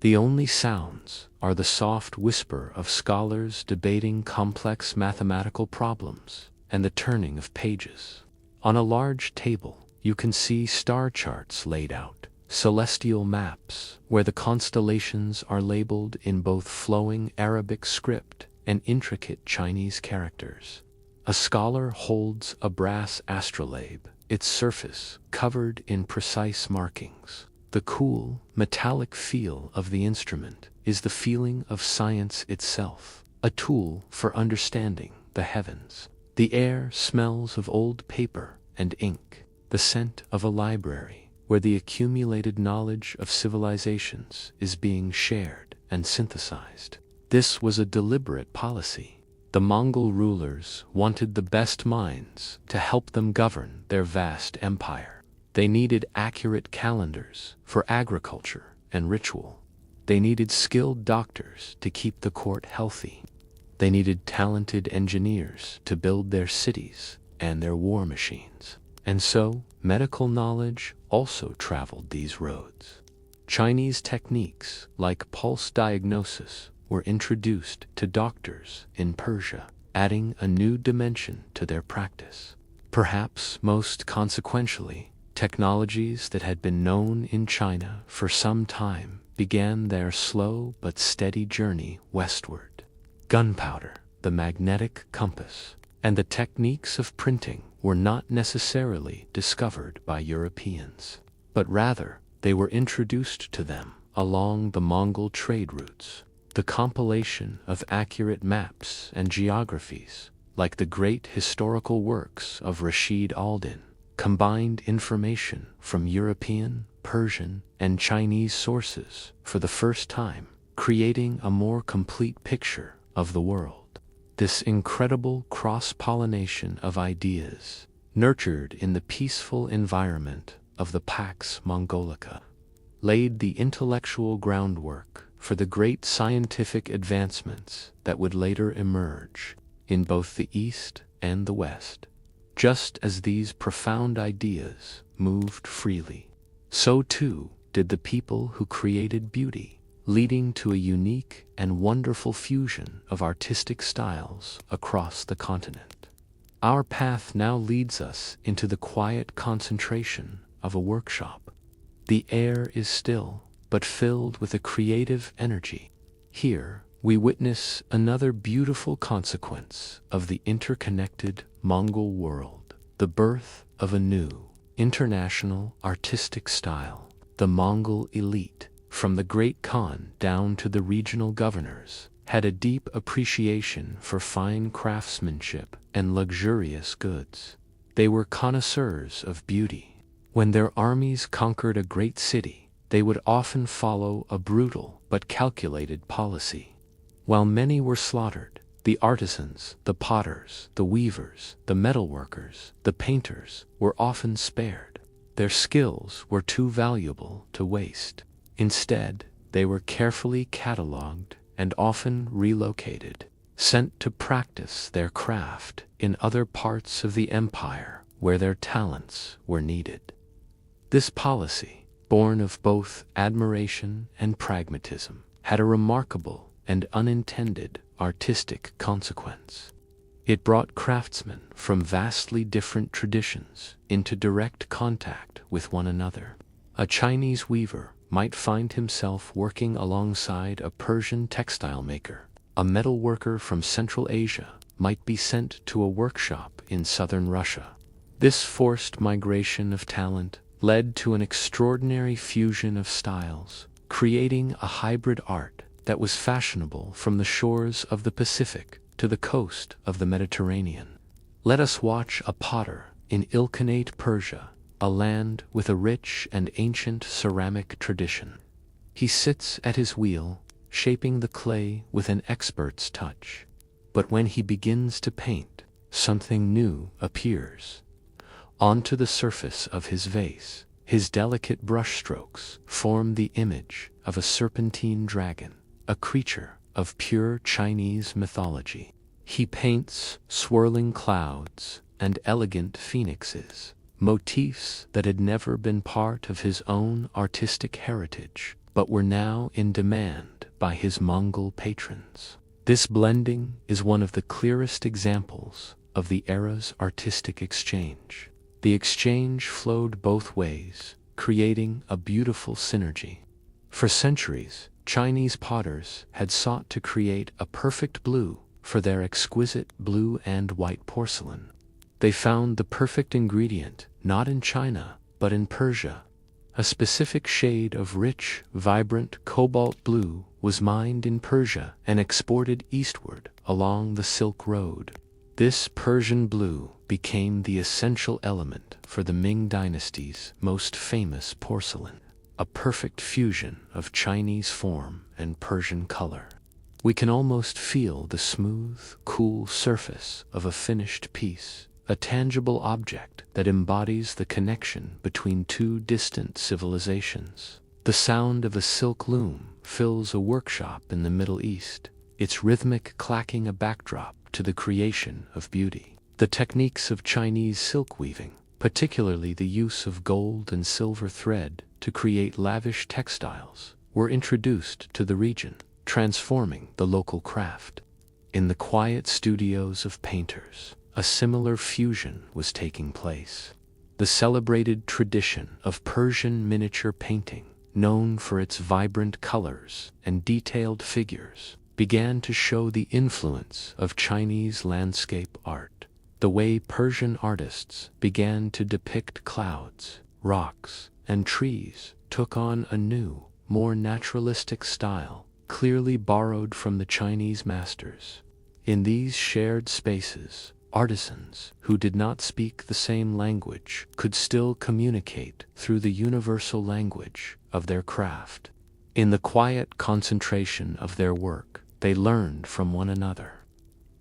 Speaker 1: The only sounds are the soft whisper of scholars debating complex mathematical problems and the turning of pages. On a large table, you can see star charts laid out, celestial maps where the constellations are labeled in both flowing Arabic script and intricate Chinese characters. A scholar holds a brass astrolabe, its surface covered in precise markings. The cool, metallic feel of the instrument is the feeling of science itself, a tool for understanding the heavens. The air smells of old paper and ink, the scent of a library where the accumulated knowledge of civilizations is being shared and synthesized. This was a deliberate policy. The Mongol rulers wanted the best minds to help them govern their vast empire. They needed accurate calendars for agriculture and ritual. They needed skilled doctors to keep the court healthy. They needed talented engineers to build their cities and their war machines. And so, medical knowledge also traveled these roads. Chinese techniques like pulse diagnosis were introduced to doctors in Persia, adding a new dimension to their practice. Perhaps most consequentially, technologies that had been known in China for some time began their slow but steady journey westward. Gunpowder, the magnetic compass, and the techniques of printing were not necessarily discovered by Europeans, but rather they were introduced to them along the Mongol trade routes. The compilation of accurate maps and geographies, like the great historical works of Rashid al-Din, combined information from European, Persian, and Chinese sources for the first time, creating a more complete picture of the world. This incredible cross-pollination of ideas, nurtured in the peaceful environment of the Pax Mongolica, laid the intellectual groundwork for the great scientific advancements that would later emerge in both the East and the West. Just as these profound ideas moved freely, so too did the people who created beauty, leading to a unique and wonderful fusion of artistic styles across the continent. Our path now leads us into the quiet concentration of a workshop. The air is still, but filled with a creative energy. Here, we witness another beautiful consequence of the interconnected Mongol world, the birth of a new, international artistic style. The Mongol elite, from the great Khan down to the regional governors, had a deep appreciation for fine craftsmanship and luxurious goods. They were connoisseurs of beauty. When their armies conquered a great city, they would often follow a brutal but calculated policy. While many were slaughtered, the artisans, the potters, the weavers, the metalworkers, the painters were often spared. Their skills were too valuable to waste. Instead, they were carefully catalogued and often relocated, sent to practice their craft in other parts of the empire where their talents were needed. This policy, born of both admiration and pragmatism, had a remarkable and unintended artistic consequence. It brought craftsmen from vastly different traditions into direct contact with one another. A Chinese weaver might find himself working alongside a Persian textile maker. A metal worker from Central Asia might be sent to a workshop in southern Russia. This forced migration of talent led to an extraordinary fusion of styles, creating a hybrid art that was fashionable from the shores of the Pacific to the coast of the Mediterranean. Let us watch a potter in Ilkhanate Persia, a land with a rich and ancient ceramic tradition. He sits at his wheel, shaping the clay with an expert's touch. But when he begins to paint, something new appears. Onto the surface of his vase, his delicate brushstrokes form the image of a serpentine dragon, a creature of pure Chinese mythology. He paints swirling clouds and elegant phoenixes, motifs that had never been part of his own artistic heritage, but were now in demand by his Mongol patrons. This blending is one of the clearest examples of the era's artistic exchange. The exchange flowed both ways, creating a beautiful synergy. For centuries, Chinese potters had sought to create a perfect blue for their exquisite blue and white porcelain. They found the perfect ingredient not in China, but in Persia. A specific shade of rich, vibrant cobalt blue was mined in Persia and exported eastward along the Silk Road. This Persian blue became the essential element for the Ming dynasty's most famous porcelain, a perfect fusion of Chinese form and Persian color. We can almost feel the smooth, cool surface of a finished piece, a tangible object that embodies the connection between two distant civilizations. The sound of a silk loom fills a workshop in the Middle East, its rhythmic clacking a backdrop to the creation of beauty. The techniques of Chinese silk weaving, particularly the use of gold and silver thread to create lavish textiles, were introduced to the region, transforming the local craft. In the quiet studios of painters, a similar fusion was taking place. The celebrated tradition of Persian miniature painting, known for its vibrant colors and detailed figures, began to show the influence of Chinese landscape art. The way Persian artists began to depict clouds, rocks, and trees took on a new, more naturalistic style, clearly borrowed from the Chinese masters. In these shared spaces, artisans who did not speak the same language could still communicate through the universal language of their craft. In the quiet concentration of their work, they learned from one another,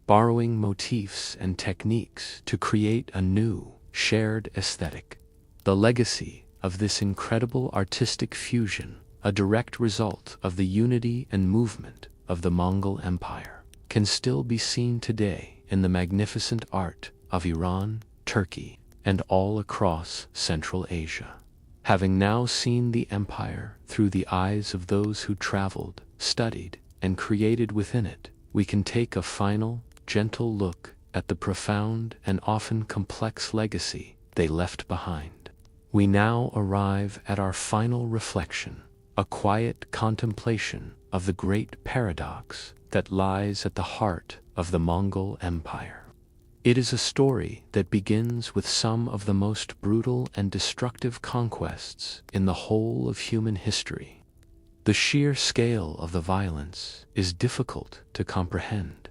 Speaker 1: borrowing motifs and techniques to create a new, shared aesthetic. The legacy of this incredible artistic fusion, a direct result of the unity and movement of the Mongol Empire, can still be seen today in the magnificent art of Iran, Turkey, and all across Central Asia. Having now seen the empire through the eyes of those who traveled, studied, and created within it, we can take a final, gentle look at the profound and often complex legacy they left behind. We now arrive at our final reflection, a quiet contemplation of the great paradox that lies at the heart of the Mongol Empire. It is a story that begins with some of the most brutal and destructive conquests in the whole of human history. The sheer scale of the violence is difficult to comprehend.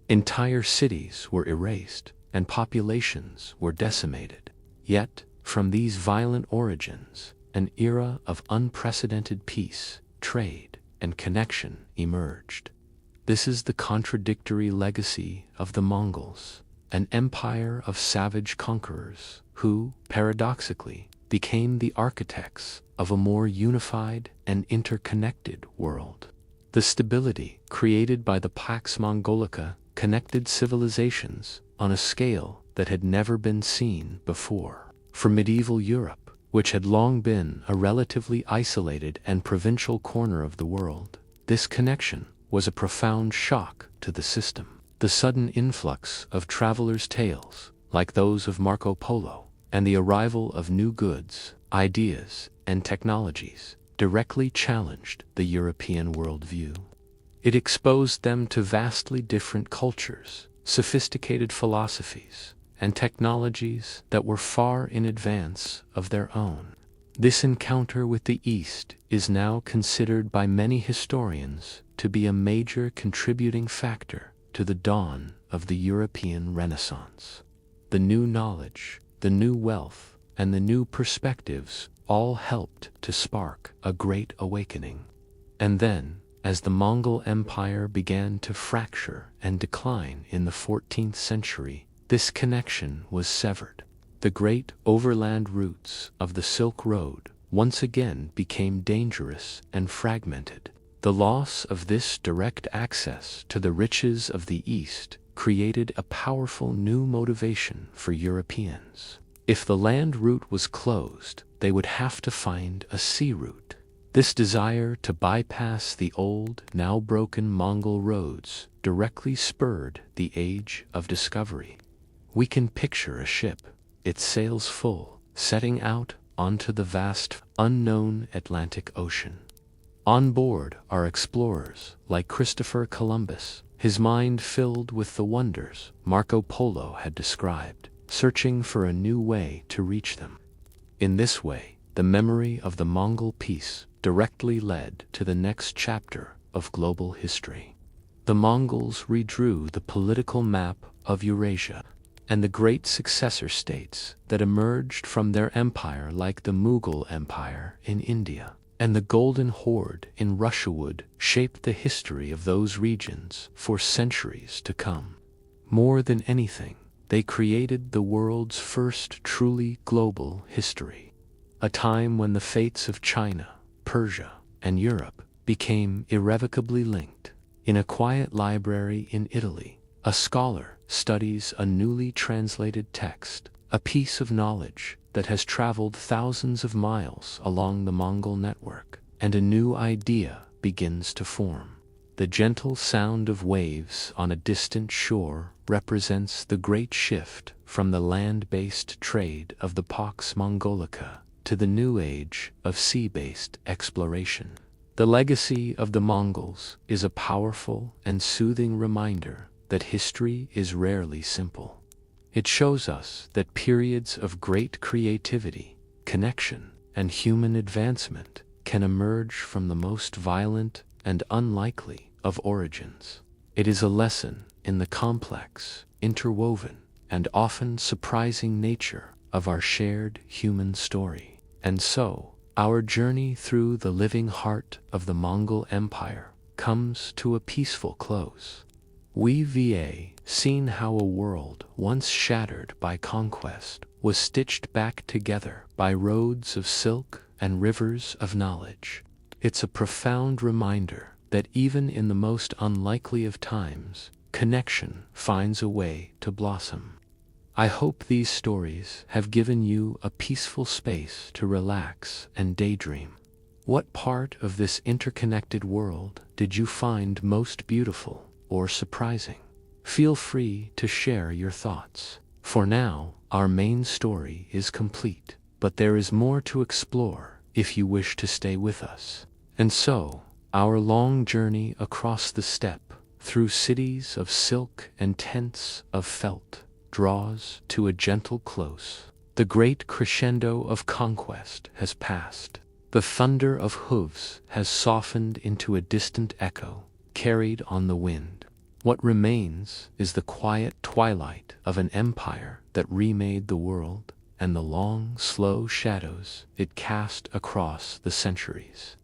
Speaker 1: Entire cities were erased and populations were decimated. Yet, from these violent origins, an era of unprecedented peace, trade, and connection emerged. This is the contradictory legacy of the Mongols, an empire of savage conquerors who, paradoxically, became the architects of a more unified and interconnected world. The stability created by the Pax Mongolica connected civilizations on a scale that had never been seen before. For medieval Europe, which had long been a relatively isolated and provincial corner of the world, this connection was a profound shock to the system. The sudden influx of travelers' tales, like those of Marco Polo, and the arrival of new goods, ideas, and technologies, directly challenged the European worldview. It exposed them to vastly different cultures, sophisticated philosophies, and technologies that were far in advance of their own. This encounter with the East is now considered by many historians to be a major contributing factor to the dawn of the European Renaissance. The new knowledge, the new wealth, and the new perspectives all helped to spark a great awakening. And then, as the Mongol Empire began to fracture and decline in the 14th century, this connection was severed. The great overland routes of the Silk Road once again became dangerous and fragmented. The loss of this direct access to the riches of the East created a powerful new motivation for Europeans. If the land route was closed, they would have to find a sea route. This desire to bypass the old, now broken Mongol roads directly spurred the Age of Discovery. We can picture a ship, its sails full, setting out onto the vast, unknown Atlantic Ocean. On board are explorers like Christopher Columbus, his mind filled with the wonders Marco Polo had described, searching for a new way to reach them. In this way, the memory of the Mongol peace directly led to the next chapter of global history. The Mongols redrew the political map of Eurasia, and the great successor states that emerged from their empire, like the Mongol Empire in India and the Golden Horde in Russia, would shape the history of those regions for centuries to come. More than anything, they created the world's first truly global history, a time when the fates of China, Persia, and Europe became irrevocably linked. In a quiet library in Italy, a scholar studies a newly translated text, a piece of knowledge that has traveled thousands of miles along the Mongol network, and a new idea begins to form. The gentle sound of waves on a distant shore represents the great shift from the land-based trade of the Pax Mongolica to the new age of sea-based exploration. The legacy of the Mongols is a powerful and soothing reminder that history is rarely simple. It shows us that periods of great creativity, connection, and human advancement can emerge from the most violent and unlikely of origins. It is a lesson in the complex, interwoven, and often surprising nature of our shared human story. And so, our journey through the living heart of the Mongol Empire comes to a peaceful close. We've seen how a world once shattered by conquest was stitched back together by roads of silk and rivers of knowledge. It's a profound reminder that even in the most unlikely of times, connection finds a way to blossom. I hope these stories have given you a peaceful space to relax and daydream. What part of this interconnected world did you find most beautiful or surprising? Feel free to share your thoughts. For now, our main story is complete, but there is more to explore if you wish to stay with us. And so, our long journey across the steppe, through cities of silk and tents of felt, draws to a gentle close. The great crescendo of conquest has passed. The thunder of hooves has softened into a distant echo, carried on the wind. What remains is the quiet twilight of an empire that remade the world, and the long, slow shadows it cast across the centuries.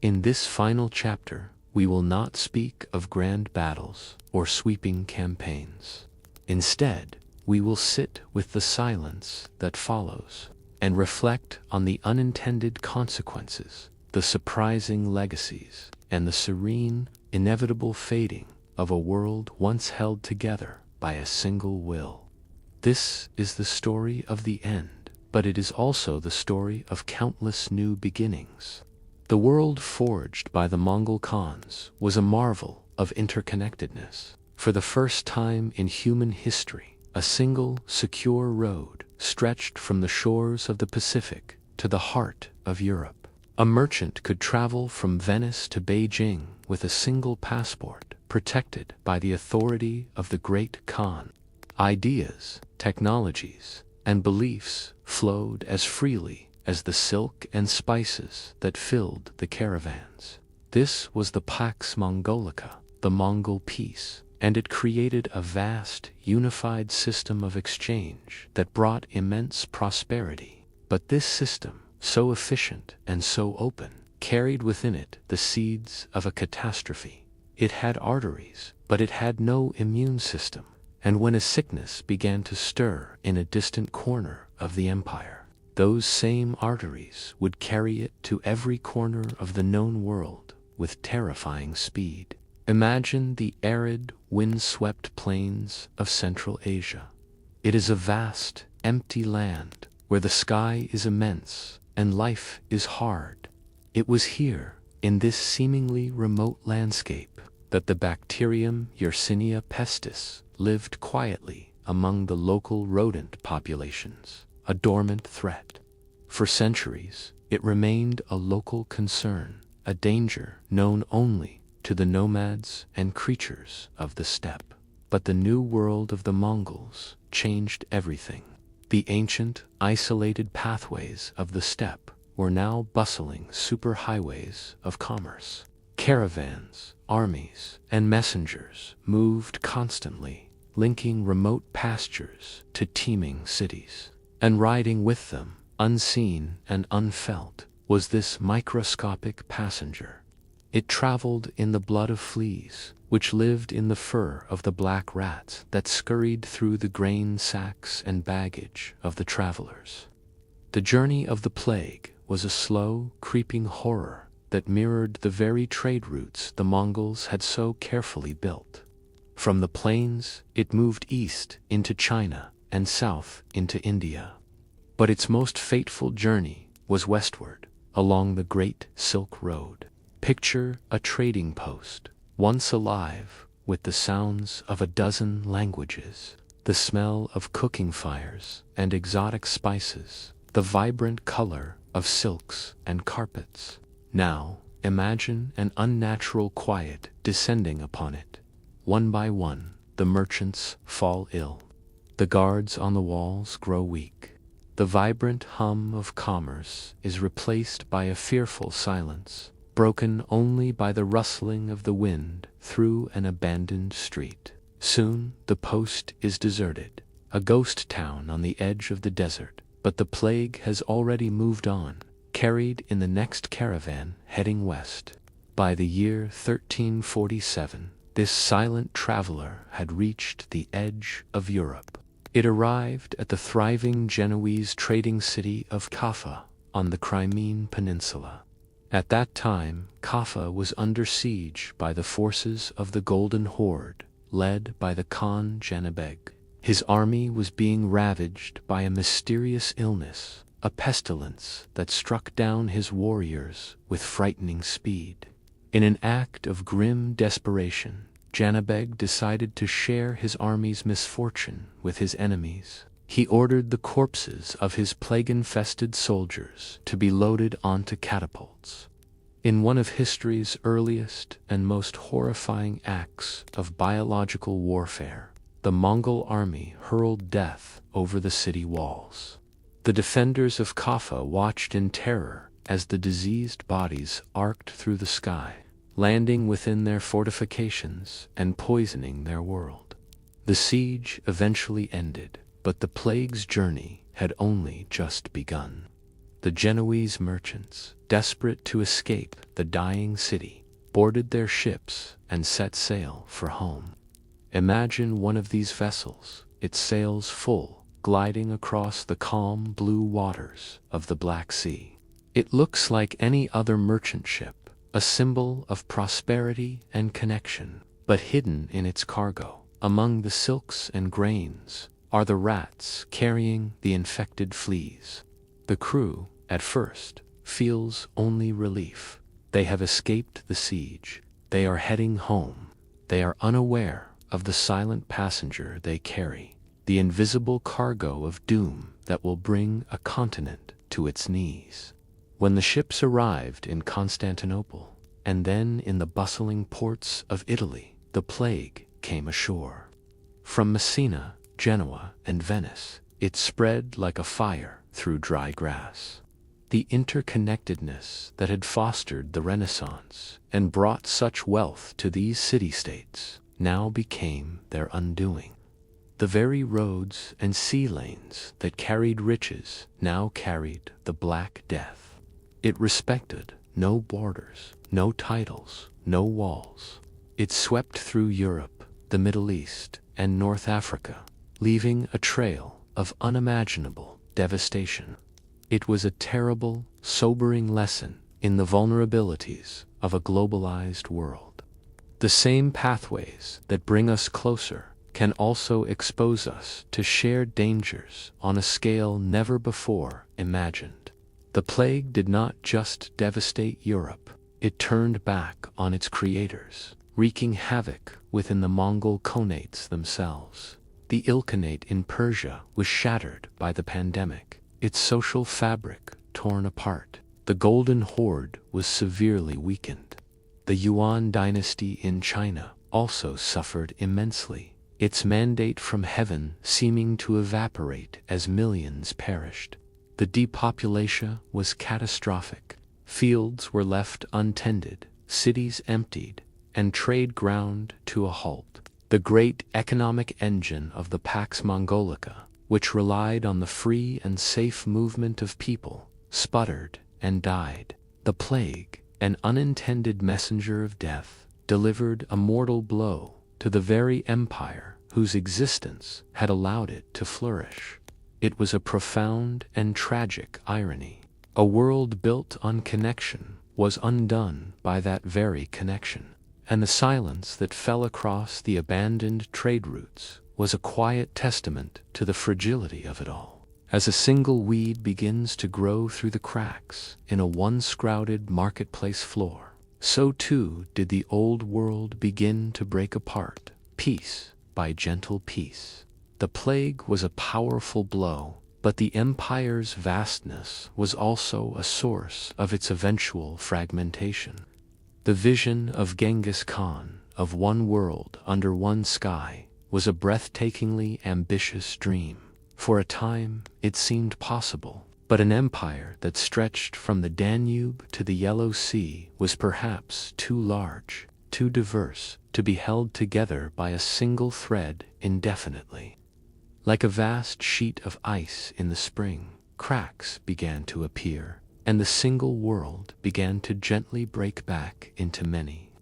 Speaker 1: In this final chapter, we will not speak of grand battles or sweeping campaigns. Instead, we will sit with the silence that follows and reflect on the unintended consequences, the surprising legacies, and the serene, inevitable fading of a world once held together by a single will. This is the story of the end, but it is also the story of countless new beginnings. The world forged by the Mongol Khans was a marvel of interconnectedness. For the first time in human history, a single, secure road stretched from the shores of the Pacific to the heart of Europe. A merchant could travel from Venice to Beijing with a single passport, protected by the authority of the great Khan. Ideas, technologies, and beliefs flowed as freely as the silk and spices that filled the caravans. This was the Pax Mongolica, the Mongol peace, and it created a vast, unified system of exchange that brought immense prosperity. But this system, so efficient and so open, carried within it the seeds of a catastrophe. It had arteries, but it had no immune system, and when a sickness began to stir in a distant corner of the empire, those same arteries would carry it to every corner of the known world with terrifying speed. Imagine the arid, wind-swept plains of Central Asia. It is a vast, empty land where the sky is immense and life is hard. It was here, in this seemingly remote landscape, that the bacterium Yersinia pestis lived quietly among the local rodent populations, a dormant threat. For centuries, it remained a local concern, a danger known only to the nomads and creatures of the steppe. But the new world of the Mongols changed everything. The ancient, isolated pathways of the steppe were now bustling superhighways of commerce. Caravans, armies, and messengers moved constantly, linking remote pastures to teeming cities. And riding with them, unseen and unfelt, was this microscopic passenger. It traveled in the blood of fleas, which lived in the fur of the black rats that scurried through the grain sacks and baggage of the travelers. The journey of the plague was a slow, creeping horror that mirrored the very trade routes the Mongols had so carefully built. From the plains, it moved east into China and south into India. But its most fateful journey was westward, along the Great Silk Road. Picture a trading post, once alive with the sounds of a dozen languages, the smell of cooking fires and exotic spices, the vibrant color of silks and carpets. Now, imagine an unnatural quiet descending upon it. One by one, the merchants fall ill. The guards on the walls grow weak. The vibrant hum of commerce is replaced by a fearful silence, broken only by the rustling of the wind through an abandoned street. Soon the post is deserted, a ghost town on the edge of the desert, but the plague has already moved on, carried in the next caravan heading west. By the year 1347, this silent traveler had reached the edge of Europe. It arrived at the thriving Genoese trading city of Kaffa on the Crimean Peninsula. At that time, Kaffa was under siege by the forces of the Golden Horde, led by the Khan Janibeg. His army was being ravaged by a mysterious illness, a pestilence that struck down his warriors with frightening speed. In an act of grim desperation, Janabeg decided to share his army's misfortune with his enemies. He ordered the corpses of his plague-infested soldiers to be loaded onto catapults. In one of history's earliest and most horrifying acts of biological warfare, the Mongol army hurled death over the city walls. The defenders of Kaffa watched in terror as the diseased bodies arced through the sky, landing within their fortifications and poisoning their world. The siege eventually ended, but the plague's journey had only just begun. The Genoese merchants, desperate to escape the dying city, boarded their ships and set sail for home. Imagine one of these vessels, its sails full, gliding across the calm blue waters of the Black Sea. It looks like any other merchant ship, a symbol of prosperity and connection, but hidden in its cargo, among the silks and grains, are the rats carrying the infected fleas. The crew, at first, feels only relief. They have escaped the siege. They are heading home. They are unaware of the silent passenger they carry, the invisible cargo of doom that will bring a continent to its knees. When the ships arrived in Constantinople, and then in the bustling ports of Italy, the plague came ashore. From Messina, Genoa, and Venice, it spread like a fire through dry grass. The interconnectedness that had fostered the Renaissance and brought such wealth to these city-states now became their undoing. The very roads and sea lanes that carried riches now carried the Black Death. It respected no borders, no titles, no walls. It swept through Europe, the Middle East, and North Africa, leaving a trail of unimaginable devastation. It was a terrible, sobering lesson in the vulnerabilities of a globalized world. The same pathways that bring us closer can also expose us to shared dangers on a scale never before imagined. The plague did not just devastate Europe, it turned back on its creators, wreaking havoc within the Mongol Khanates themselves. The Ilkhanate in Persia was shattered by the pandemic, its social fabric torn apart. The Golden Horde was severely weakened. The Yuan dynasty in China also suffered immensely, its mandate from heaven seeming to evaporate as millions perished. The depopulation was catastrophic. Fields were left untended, cities emptied, and trade ground to a halt. The great economic engine of the Pax Mongolica, which relied on the free and safe movement of people, sputtered and died. The plague, an unintended messenger of death, delivered a mortal blow to the very empire whose existence had allowed it to flourish. It was a profound and tragic irony. A world built on connection was undone by that very connection, and the silence that fell across the abandoned trade routes was a quiet testament to the fragility of it all. As a single weed begins to grow through the cracks in a once crowded marketplace floor, so too did the old world begin to break apart, piece by gentle piece. The plague was a powerful blow, but the empire's vastness was also a source of its eventual fragmentation. The vision of Genghis Khan, of one world under one sky, was a breathtakingly ambitious dream. For a time, it seemed possible, but an empire that stretched from the Danube to the Yellow Sea was perhaps too large, too diverse, to be held together by a single thread indefinitely. Like a vast sheet of ice in the spring, cracks began to appear, and the single world began to gently break back into many.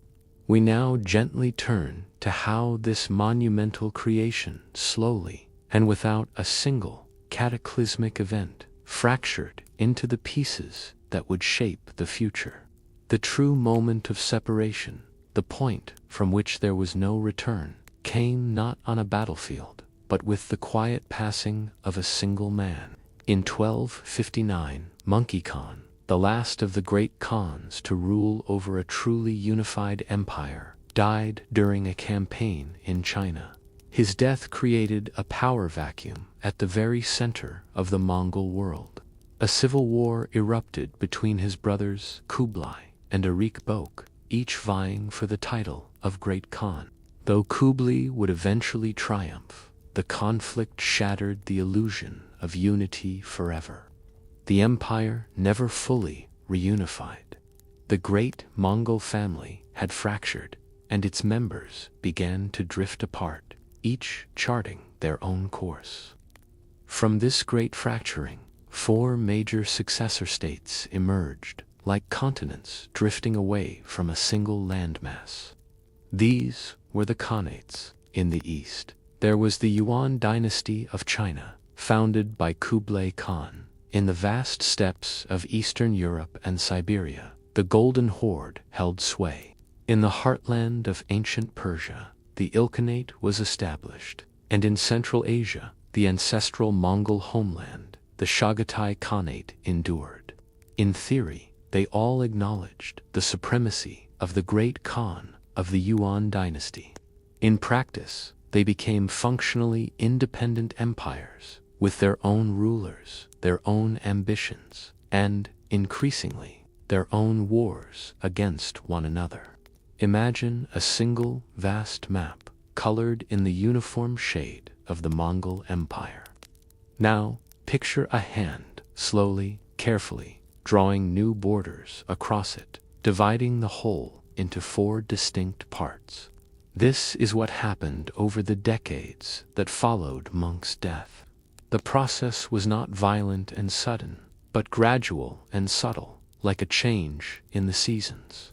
Speaker 1: We now gently turn to how this monumental creation slowly, and without a single cataclysmic event, fractured into the pieces that would shape the future. The true moment of separation, the point from which there was no return, came not on a battlefield, but with the quiet passing of a single man. In 1259, Monkey Khan, the last of the great Khans to rule over a truly unified empire, died during a campaign in China. His death created a power vacuum at the very center of the Mongol world. A civil war erupted between his brothers Kublai and Arik Bok, each vying for the title of Great Khan. Though Kublai would eventually triumph, the conflict shattered the illusion of unity forever. The empire never fully reunified. The great Mongol family had fractured, and its members began to drift apart, each charting their own course. From this great fracturing, 4 major successor states emerged, like continents drifting away from a single landmass. These were the Khanates. In the east, there was the Yuan dynasty of China, founded by Kublai Khan. In the vast steppes of Eastern Europe and Siberia, the Golden Horde held sway. In the heartland of ancient Persia, the Ilkhanate was established, and in Central Asia, the ancestral Mongol homeland, the Chagatai Khanate, endured. In theory, they all acknowledged the supremacy of the great Khan of the Yuan dynasty. In practice, they became functionally independent empires, with their own rulers, their own ambitions, and, increasingly, their own wars against one another. Imagine a single vast map, colored in the uniform shade of the Mongol Empire. Now, picture a hand, slowly, carefully, drawing new borders across it, dividing the whole into 4 distinct parts. This is what happened over the decades that followed Monk's death. The process was not violent and sudden, but gradual and subtle, like a change in the seasons.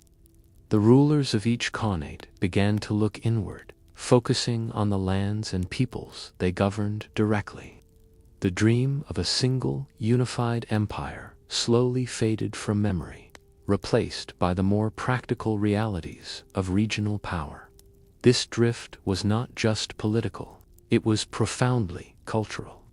Speaker 1: The rulers of each Khanate began to look inward, focusing on the lands and peoples they governed directly. The dream of a single, unified empire slowly faded from memory, replaced by the more practical realities of regional power. This drift was not just political, it was profoundly cultural.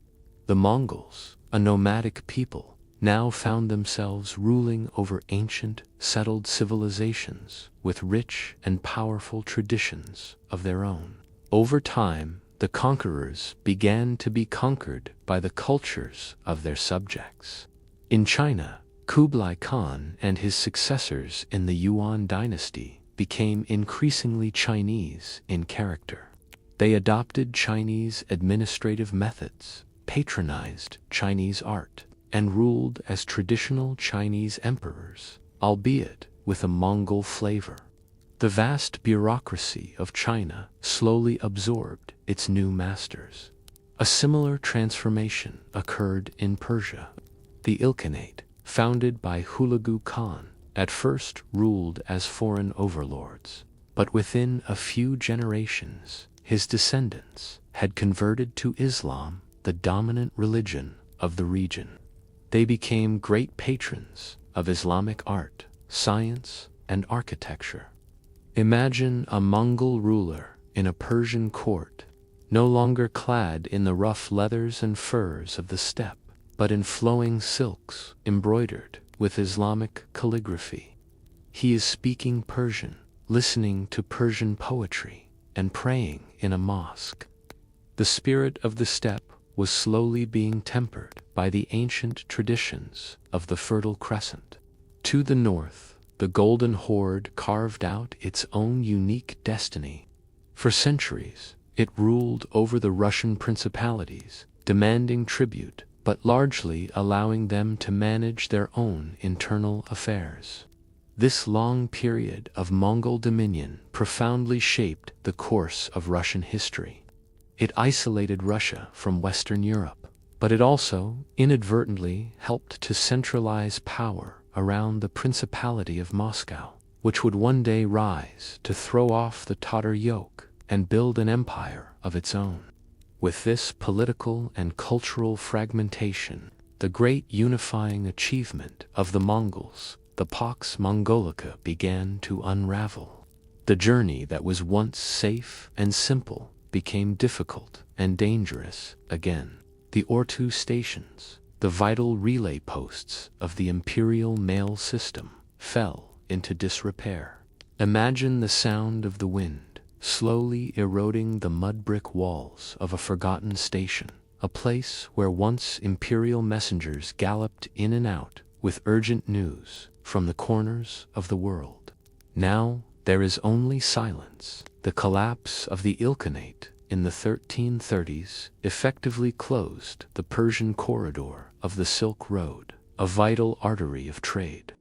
Speaker 1: The Mongols, a nomadic people, now found themselves ruling over ancient, settled civilizations with rich and powerful traditions of their own. Over time, the conquerors began to be conquered by the cultures of their subjects. In China, Kublai Khan and his successors in the Yuan dynasty became increasingly Chinese in character. They adopted Chinese administrative methods, patronized Chinese art, and ruled as traditional Chinese emperors, albeit with a Mongol flavor. The vast bureaucracy of China slowly absorbed its new masters. A similar transformation occurred in Persia. The Ilkhanate, founded by Hulagu Khan, at first ruled as foreign overlords, but within a few generations, his descendants had converted to Islam, the dominant religion of the region. They became great patrons of Islamic art, science, and architecture. Imagine a Mongol ruler in a Persian court, no longer clad in the rough leathers and furs of the steppe, but in flowing silks embroidered with Islamic calligraphy. He is speaking Persian, listening to Persian poetry, and praying in a mosque. The spirit of the steppe was slowly being tempered by the ancient traditions of the Fertile Crescent. To the north, the Golden Horde carved out its own unique destiny. For centuries, it ruled over the Russian principalities, demanding tribute, but largely allowing them to manage their own internal affairs. This long period of Mongol dominion profoundly shaped the course of Russian history. It isolated Russia from Western Europe, but it also inadvertently helped to centralize power around the Principality of Moscow, which would one day rise to throw off the Tatar yoke and build an empire of its own. With this political and cultural fragmentation, the great unifying achievement of the Mongols, the Pax Mongolica, began to unravel. The journey that was once safe and simple became difficult and dangerous again. The Ortu stations, the vital relay posts of the imperial mail system, fell into disrepair. Imagine the sound of the wind slowly eroding the mud-brick walls of a forgotten station, a place where once imperial messengers galloped in and out with urgent news from the corners of the world. Now there is only silence. The collapse of the Ilkhanate in the 1330s effectively closed the Persian corridor of the Silk Road, a vital artery of trade.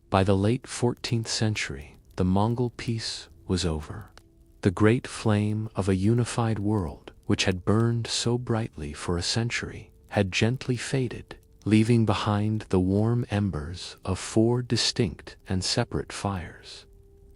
Speaker 1: By the late 14th century, the Mongol peace was over. The great flame of a unified world, which had burned so brightly for a century, had gently faded, leaving behind the warm embers of four distinct and separate fires.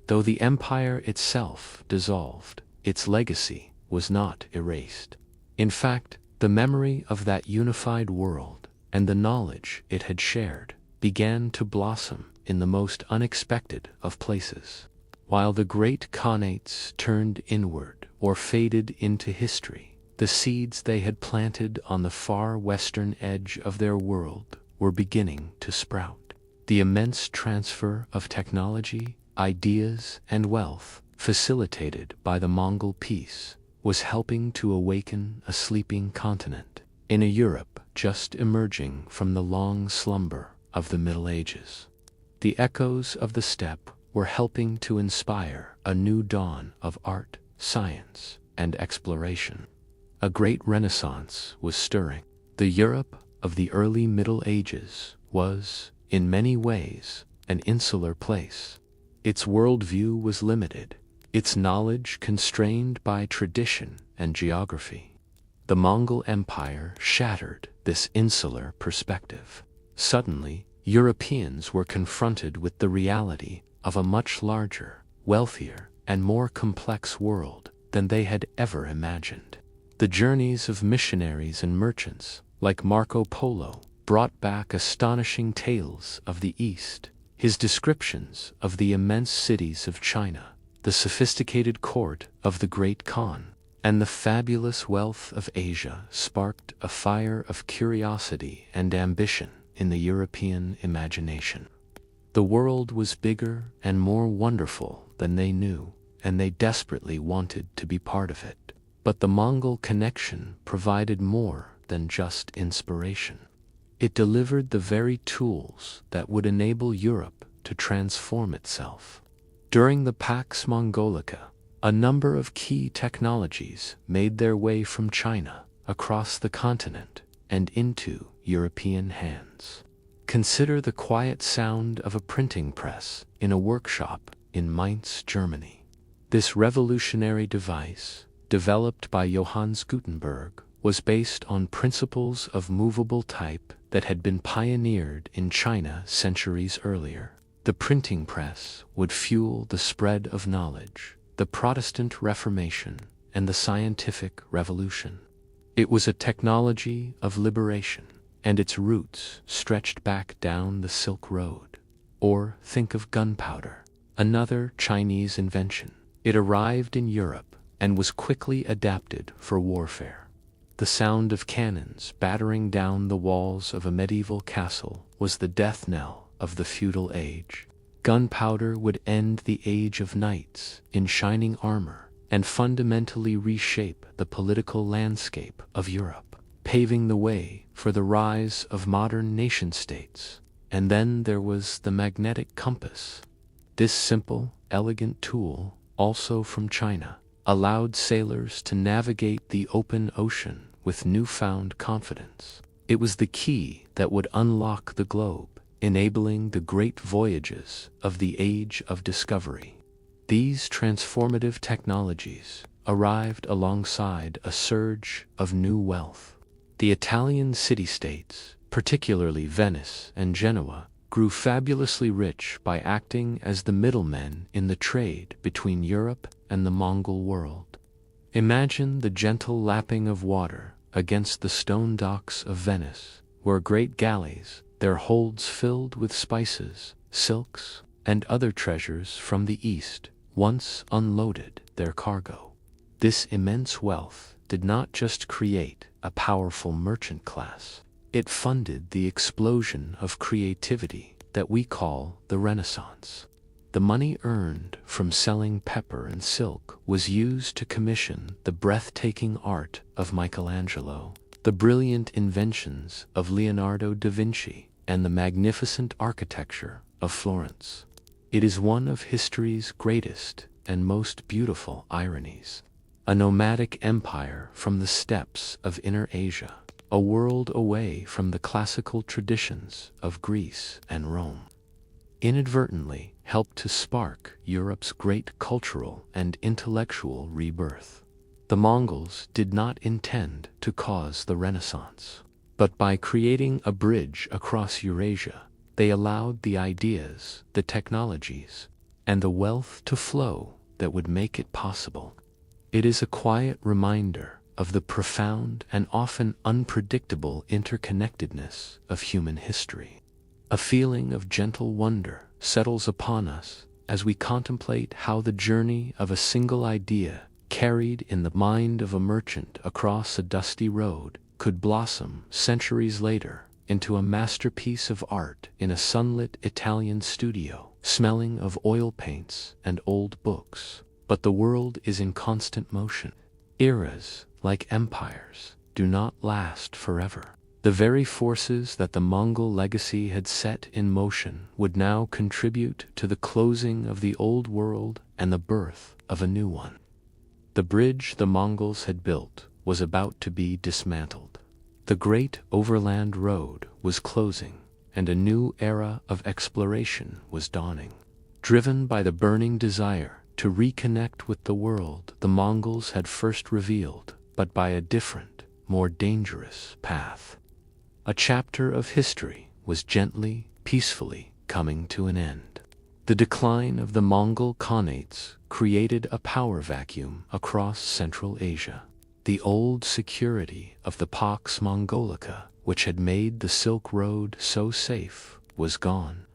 Speaker 1: Though the empire itself dissolved, its legacy was not erased. In fact, the memory of that unified world and the knowledge it had shared began to blossom in the most unexpected of places. While the great khanates turned inward or faded into history, the seeds they had planted on the far western edge of their world were beginning to sprout. The immense transfer of technology, ideas, and wealth facilitated by the Mongol peace was helping to awaken a sleeping continent in a Europe just emerging from the long slumber of the Middle Ages. The echoes of the steppe were helping to inspire a new dawn of art, science, and exploration. A great renaissance was stirring. The Europe of the early Middle Ages was, in many ways, an insular place. Its worldview was limited, its knowledge constrained by tradition and geography. The Mongol Empire shattered this insular perspective. Suddenly, Europeans were confronted with the reality of a much larger, wealthier, and more complex world than they had ever imagined. The journeys of missionaries and merchants, like Marco Polo, brought back astonishing tales of the East. His descriptions of the immense cities of China, the sophisticated court of the Great Khan, and the fabulous wealth of Asia sparked a fire of curiosity and ambition in the European imagination. The world was bigger and more wonderful than they knew, and they desperately wanted to be part of it. But the Mongol connection provided more than just inspiration. It delivered the very tools that would enable Europe to transform itself. During the Pax Mongolica, a number of key technologies made their way from China across the continent and into European hands. Consider the quiet sound of a printing press in a workshop in Mainz, Germany. This revolutionary device, developed by Johannes Gutenberg, was based on principles of movable type that had been pioneered in China centuries earlier. The printing press would fuel the spread of knowledge, the Protestant Reformation, and the scientific revolution. It was a technology of liberation, and its roots stretched back down the Silk Road. Or think of gunpowder, another Chinese invention. It arrived in Europe and was quickly adapted for warfare. The sound of cannons battering down the walls of a medieval castle was the death knell of the feudal age. Gunpowder would end the age of knights in shining armor and fundamentally reshape the political landscape of Europe, paving the way for the rise of modern nation-states. And then there was the magnetic compass. This simple, elegant tool, also from China, allowed sailors to navigate the open ocean with newfound confidence. It was the key that would unlock the globe, enabling the great voyages of the Age of Discovery. These transformative technologies arrived alongside a surge of new wealth. The Italian city-states, particularly Venice and Genoa, grew fabulously rich by acting as the middlemen in the trade between Europe and the Mongol world. Imagine the gentle lapping of water against the stone docks of Venice, where great galleys, their holds filled with spices, silks, and other treasures from the East, once unloaded their cargo. This immense wealth did not just create a powerful merchant class. It funded the explosion of creativity that we call the Renaissance. The money earned from selling pepper and silk was used to commission the breathtaking art of Michelangelo, the brilliant inventions of Leonardo da Vinci, and the magnificent architecture of Florence. It is one of history's greatest and most beautiful ironies. A nomadic empire from the steppes of Inner Asia, a world away from the classical traditions of Greece and Rome, inadvertently helped to spark Europe's great cultural and intellectual rebirth. The Mongols did not intend to cause the Renaissance, but by creating a bridge across Eurasia, they allowed the ideas, the technologies, and the wealth to flow that would make it possible. It is a quiet reminder of the profound and often unpredictable interconnectedness of human history. A feeling of gentle wonder settles upon us as we contemplate how the journey of a single idea carried in the mind of a merchant across a dusty road could blossom centuries later into a masterpiece of art in a sunlit Italian studio, smelling of oil paints and old books. But the world is in constant motion. Eras, like empires, do not last forever. The very forces that the Mongol legacy had set in motion would now contribute to the closing of the old world and the birth of a new one. The bridge the Mongols had built was about to be dismantled. The great overland road was closing, and a new era of exploration was dawning. Driven by the burning desire to reconnect with the world the Mongols had first revealed, but by a different, more dangerous path. A chapter of history was gently, peacefully coming to an end. The decline of the Mongol Khanates created a power vacuum across Central Asia. The old security of the Pax Mongolica, which had made the Silk Road so safe, was gone.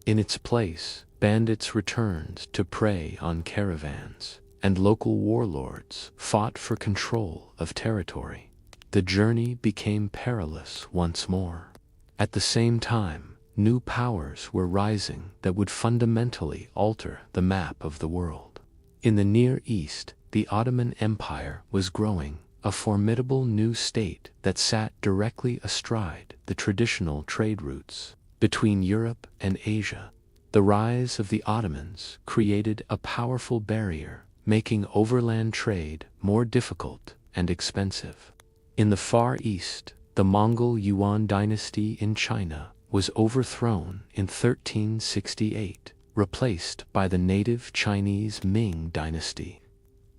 Speaker 1: In its place, bandits returned to prey on caravans, and local warlords fought for control of territory. The journey became perilous once more. At the same time, new powers were rising that would fundamentally alter the map of the world. In the Near East, the Ottoman Empire was growing, a formidable new state that sat directly astride the traditional trade routes between Europe and Asia. The rise of the Ottomans created a powerful barrier, making overland trade more difficult and expensive. In the Far East, the Mongol Yuan dynasty in China was overthrown in 1368, replaced by the native Chinese Ming dynasty.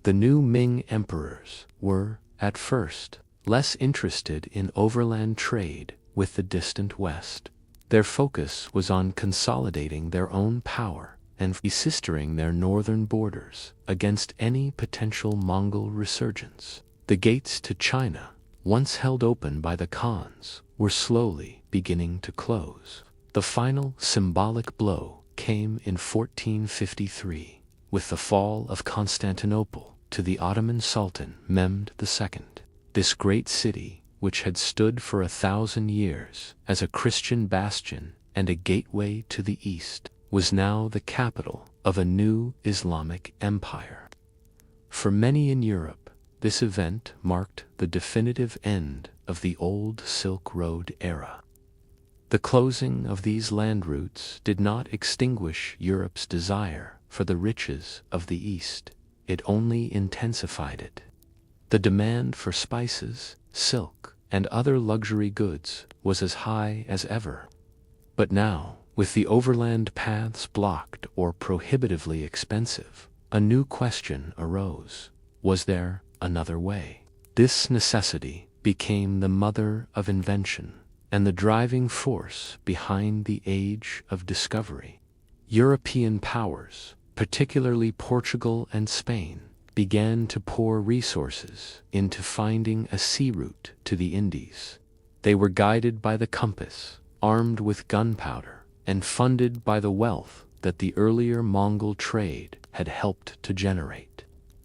Speaker 1: The new Ming emperors were, at first, less interested in overland trade with the distant West. Their focus was on consolidating their own power and resisting their northern borders against any potential Mongol resurgence. The gates to China, once held open by the Khans, were slowly beginning to close. The final symbolic blow came in 1453, with the fall of Constantinople to the Ottoman Sultan Mehmed II. This great city, which had stood for 1,000 years as a Christian bastion and a gateway to the East, was now the capital of a new Islamic empire. For many in Europe, this event marked the definitive end of the old Silk Road era. The closing of these land routes did not extinguish Europe's desire for the riches of the East. It only intensified it. The demand for spices, silk, and other luxury goods was as high as ever. But now, with the overland paths blocked or prohibitively expensive, a new question arose. Was there another way? This necessity became the mother of invention and the driving force behind the age of discovery. European powers, particularly Portugal and Spain, began to pour resources into finding a sea route to the Indies. They were guided by the compass, armed with gunpowder, and funded by the wealth that the earlier Mongol trade had helped to generate.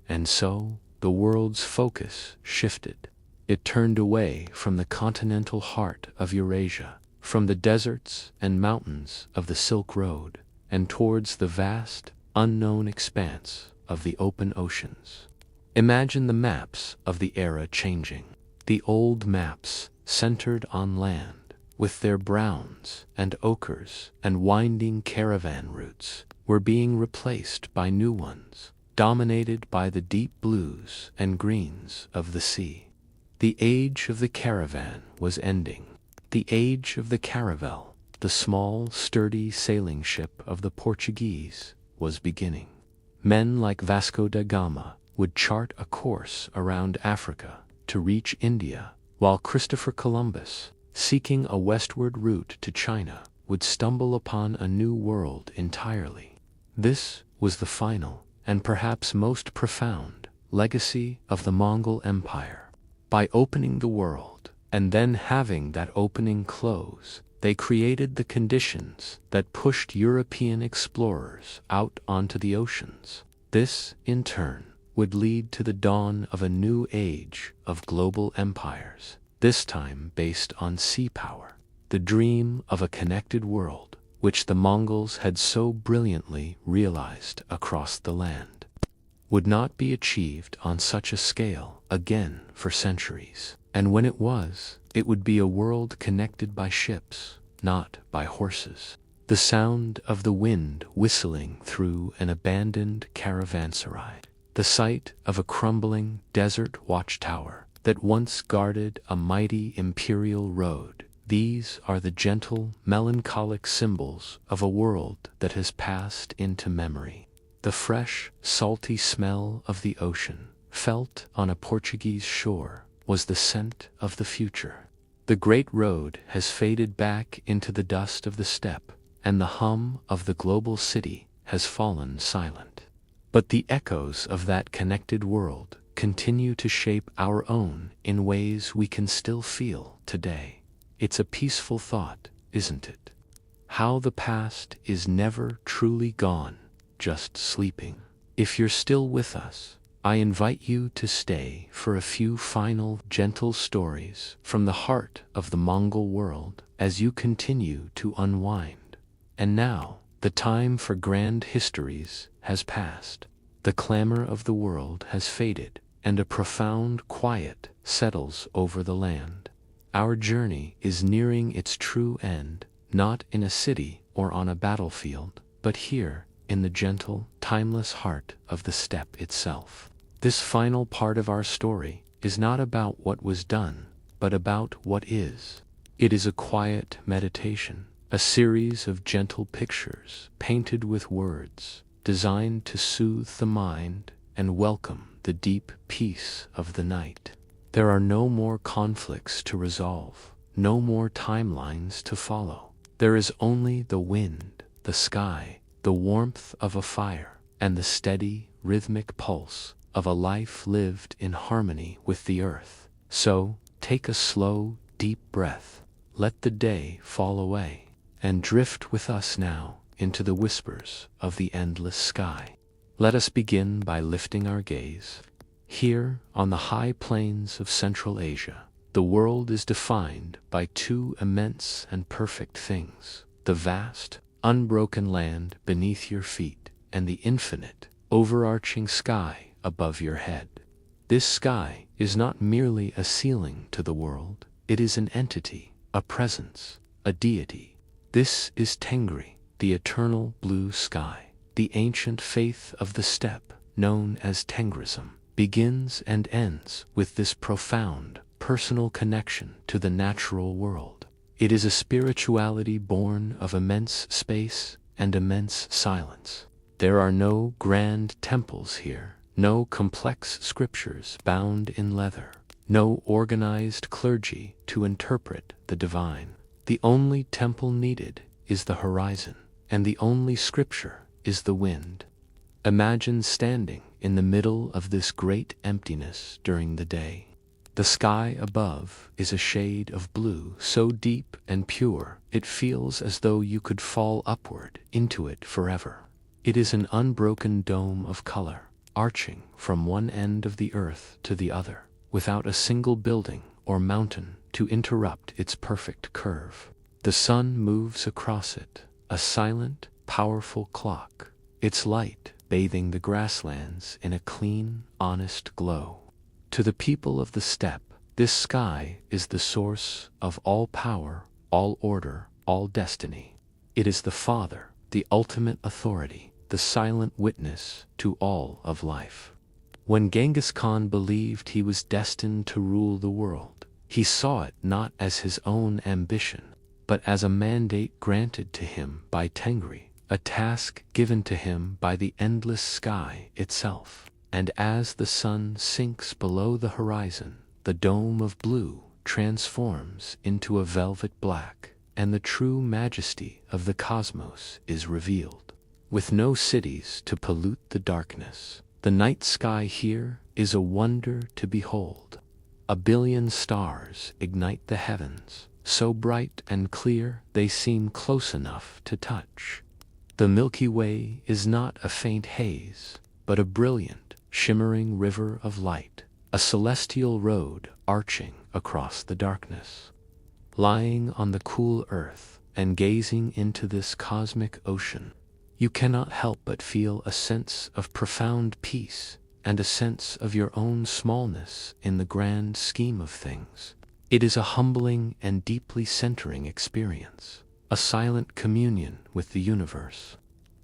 Speaker 1: And so, the the world's focus shifted. It turned away from the continental heart of Eurasia, from the deserts and mountains of the Silk Road, and towards the vast, unknown expanse of the open oceans. Imagine the maps of the era changing. The old maps centered on land, with their browns and ochres and winding caravan routes, were being replaced by new ones, dominated by the deep blues and greens of the sea. The age of the caravan was ending. The age of the caravel, the small, sturdy sailing ship of the Portuguese, was beginning. Men like Vasco da Gama would chart a course around Africa to reach India, while Christopher Columbus, seeking a westward route to China, would stumble upon a new world entirely. This was the final, and perhaps most profound, legacy of the Mongol Empire. By opening the world, and then having that opening close, they created the conditions that pushed European explorers out onto the oceans. This, in turn, would lead to the dawn of a new age of global empires, this time based on sea power. The dream of a connected world, which the Mongols had so brilliantly realized across the land, would not be achieved on such a scale again for centuries. And when it was, it would be a world connected by ships, not by horses. The sound of the wind whistling through an abandoned caravanserai, the sight of a crumbling desert watchtower that once guarded a mighty imperial road. These are the gentle, melancholic symbols of a world that has passed into memory. The fresh, salty smell of the ocean, felt on a Portuguese shore, was the scent of the future. The great road has faded back into the dust of the steppe, and the hum of the global city has fallen silent. But the echoes of that connected world continue to shape our own in ways we can still feel today. It's a peaceful thought, isn't it? How the past is never truly gone, just sleeping. If you're still with us, I invite you to stay for a few final, gentle stories from the heart of the Mongol world as you continue to unwind. And now, the time for grand histories has passed. The clamor of the world has faded, and a profound quiet settles over the land. Our journey is nearing its true end, not in a city or on a battlefield, but here, in the gentle, timeless heart of the steppe itself. This final part of our story is not about what was done, but about what is. It is a quiet meditation, a series of gentle pictures painted with words, designed to soothe the mind and welcome the deep peace of the night. There are no more conflicts to resolve, no more timelines to follow. There is only the wind, the sky, the warmth of a fire, and the steady, rhythmic pulse of a life lived in harmony with the earth. So, take a slow, deep breath, let the day fall away, and drift with us now into the whispers of the endless sky. Let us begin by lifting our gaze. Here, on the high plains of Central Asia, the world is defined by two immense and perfect things: the vast, unbroken land beneath your feet, and the infinite, overarching sky above your head. This sky is not merely a ceiling to the world, it is an entity, a presence, a deity. This is Tengri, the eternal blue sky. The ancient faith of the steppe, known as Tengrism, begins and ends with this profound, personal connection to the natural world. It is a spirituality born of immense space and immense silence. There are no grand temples here, no complex scriptures bound in leather, no organized clergy to interpret the divine. The only temple needed is the horizon, and the only scripture is the wind. Imagine standing in the middle of this great emptiness during the day. The sky above is a shade of blue so deep and pure it feels as though you could fall upward into it forever. It is an unbroken dome of color, arching from one end of the earth to the other, without a single building or mountain to interrupt its perfect curve. The sun moves across it, a silent, powerful clock, its light bathing the grasslands in a clean, honest glow. To the people of the steppe, this sky is the source of all power, all order, all destiny. It is the father, the ultimate authority, the silent witness to all of life. When Genghis Khan believed he was destined to rule the world, he saw it not as his own ambition, but as a mandate granted to him by Tengri, a task given to him by the endless sky itself. And as the sun sinks below the horizon, the dome of blue transforms into a velvet black, and the true majesty of the cosmos is revealed. With no cities to pollute the darkness, the night sky here is a wonder to behold. 1 billion stars ignite the heavens, so bright and clear they seem close enough to touch. The Milky Way is not a faint haze, but a brilliant, shimmering river of light, a celestial road arching across the darkness. Lying on the cool earth and gazing into this cosmic ocean, you cannot help but feel a sense of profound peace and a sense of your own smallness in the grand scheme of things. It is a humbling and deeply centering experience, a silent communion with the universe.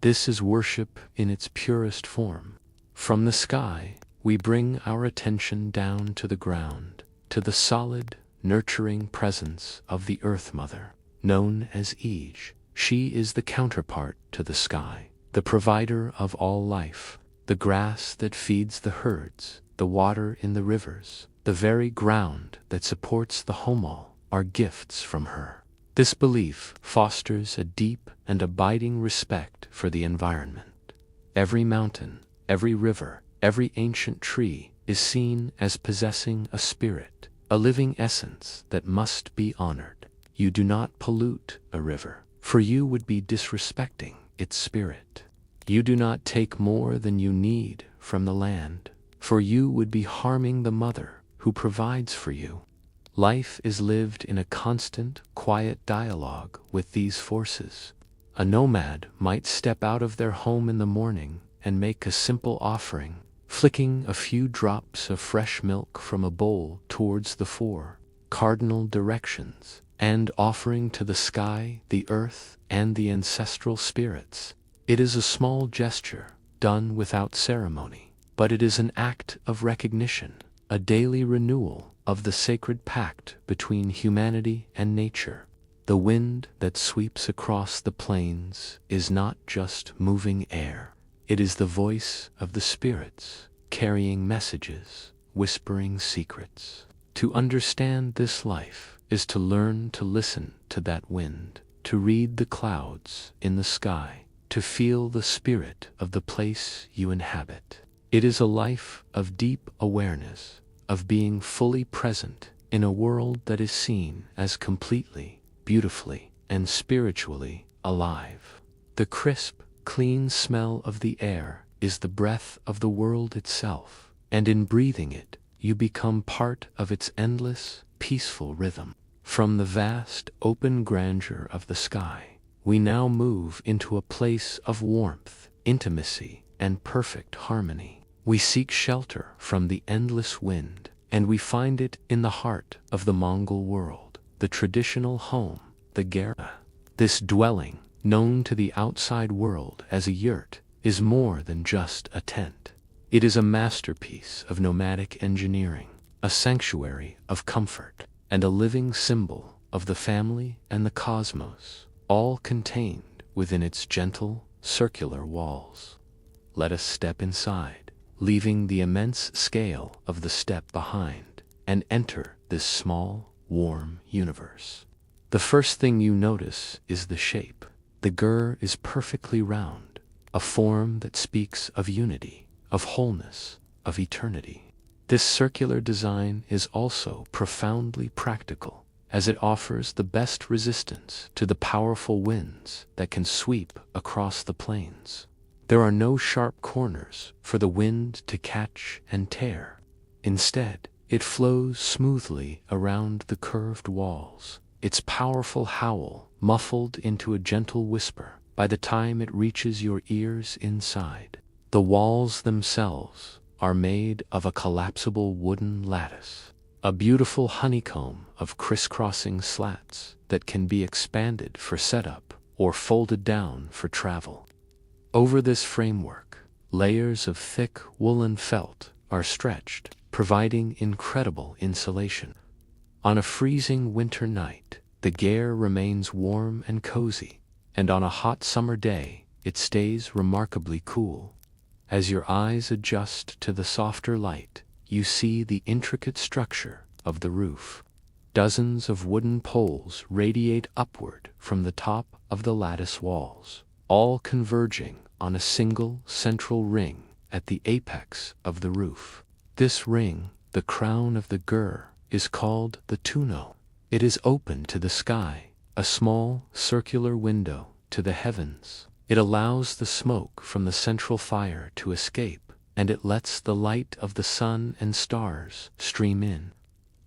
Speaker 1: This is worship in its purest form. From the sky, we bring our attention down to the ground, to the solid, nurturing presence of the Earth Mother, known as Ij. She is the counterpart to the sky, the provider of all life, the grass that feeds the herds, the water in the rivers, the very ground that supports the Homal are gifts from her. This belief fosters a deep and abiding respect for the environment. Every mountain, every river, every ancient tree is seen as possessing a spirit, a living essence that must be honored. You do not pollute a river, for you would be disrespecting its spirit. You do not take more than you need from the land, for you would be harming the mother who provides for you. Life is lived in a constant, quiet dialogue with these forces. A nomad might step out of their home in the morning and make a simple offering, flicking a few drops of fresh milk from a bowl towards the 4 cardinal directions, and offering to the sky, the earth, and the ancestral spirits. It is a small gesture, done without ceremony, but it is an act of recognition, a daily renewal of the sacred pact between humanity and nature. The wind that sweeps across the plains is not just moving air. It is the voice of the spirits, carrying messages, whispering secrets. To understand this life is to learn to listen to that wind, to read the clouds in the sky, to feel the spirit of the place you inhabit. It is a life of deep awareness, of being fully present in a world that is seen as completely, beautifully, and spiritually alive. The crisp, clean smell of the air is the breath of the world itself, and in breathing it, you become part of its endless, peaceful rhythm. From the vast, open grandeur of the sky, we now move into a place of warmth, intimacy, and perfect harmony. We seek shelter from the endless wind, and we find it in the heart of the Mongol world, the traditional home, the Gera. This dwelling, known to the outside world as a yurt, is more than just a tent. It is a masterpiece of nomadic engineering, a sanctuary of comfort, and a living symbol of the family and the cosmos, all contained within its gentle, circular walls. Let us step inside, leaving the immense scale of the steppe behind, and enter this small, warm universe. The first thing you notice is the shape. The gur is perfectly round, a form that speaks of unity, of wholeness, of eternity. This circular design is also profoundly practical, as it offers the best resistance to the powerful winds that can sweep across the plains. There are no sharp corners for the wind to catch and tear. Instead, it flows smoothly around the curved walls, its powerful howl muffled into a gentle whisper by the time it reaches your ears inside. The walls themselves are made of a collapsible wooden lattice, a beautiful honeycomb of crisscrossing slats that can be expanded for setup or folded down for travel. Over this framework, layers of thick woolen felt are stretched, providing incredible insulation. On a freezing winter night, the gear remains warm and cozy, and on a hot summer day, it stays remarkably cool. As your eyes adjust to the softer light, you see the intricate structure of the roof. Dozens of wooden poles radiate upward from the top of the lattice walls, all converging on a single central ring at the apex of the roof. This ring, the crown of the gur, is called the tuno. It is open to the sky, a small circular window to the heavens. It allows the smoke from the central fire to escape, and it lets the light of the sun and stars stream in.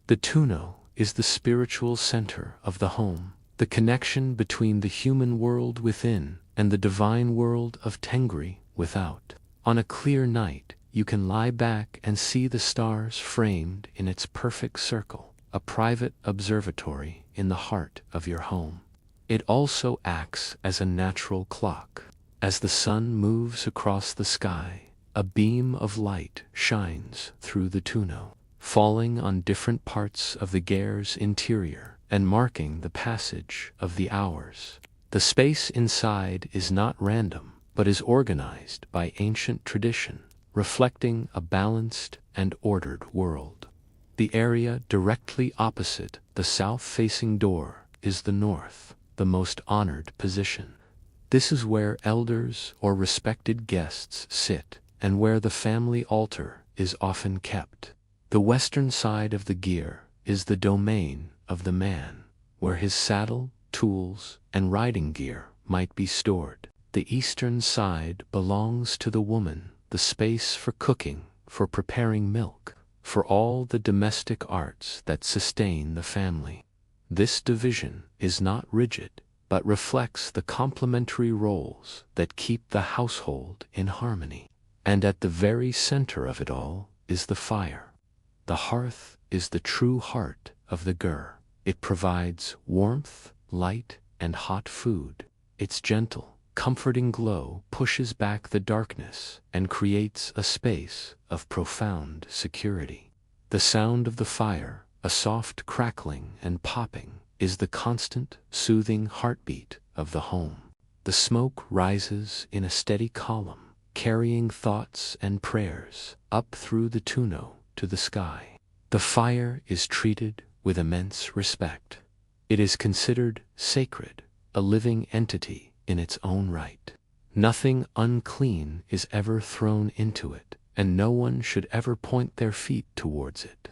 Speaker 1: The tuno is the spiritual center of the home, the connection between the human world within and the divine world of Tengri without. On a clear night, you can lie back and see the stars framed in its perfect circle, a private observatory in the heart of your home. It also acts as a natural clock. As the sun moves across the sky, a beam of light shines through the tuno, falling on different parts of the gear's interior and marking the passage of the hours. The space inside is not random, but is organized by ancient tradition, reflecting a balanced and ordered world. The area directly opposite the south-facing door is the north, the most honored position. This is where elders or respected guests sit, and where the family altar is often kept. The western side of the gear is the domain of the man, where his saddle, tools, and riding gear might be stored. The eastern side belongs to the woman, the space for cooking, for preparing milk, for all the domestic arts that sustain the family. This division is not rigid, but reflects the complementary roles that keep the household in harmony. And at the very center of it all is the fire. The hearth is the true heart of the gur. It provides warmth, light, and hot food. Its gentle, comforting glow pushes back the darkness and creates a space of profound security. The sound of the fire, a soft crackling and popping, is the constant, soothing heartbeat of the home. The smoke rises in a steady column, carrying thoughts and prayers up through the tuno to the sky. The fire is treated with immense respect. It is considered sacred, a living entity in its own right. Nothing unclean is ever thrown into it, and no one should ever point their feet towards it.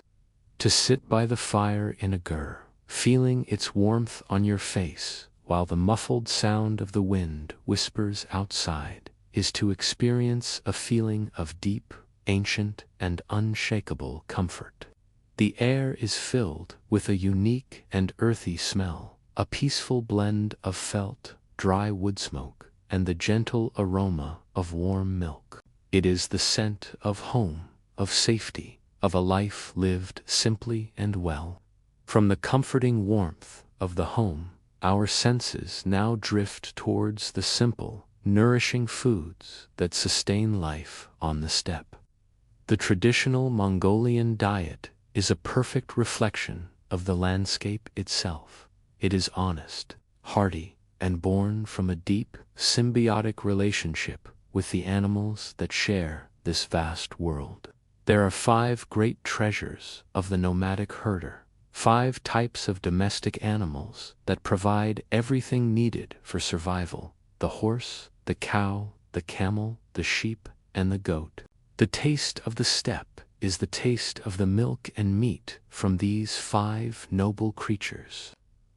Speaker 1: To sit by the fire in a gur, feeling its warmth on your face while the muffled sound of the wind whispers outside, is to experience a feeling of deep, ancient, and unshakable comfort. The air is filled with a unique and earthy smell, a peaceful blend of felt, dry wood smoke, and the gentle aroma of warm milk. It is the scent of home, of safety, of a life lived simply and well. From the comforting warmth of the home, our senses now drift towards the simple, nourishing foods that sustain life on the steppe. The traditional Mongolian diet is a perfect reflection of the landscape itself. It is honest, hearty, and born from a deep, symbiotic relationship with the animals that share this vast world. There are 5 great treasures of the nomadic herder, 5 types of domestic animals that provide everything needed for survival: the horse, the cow, the camel, the sheep, and the goat. The taste of the steppe is the taste of the milk and meat from these 5 noble creatures.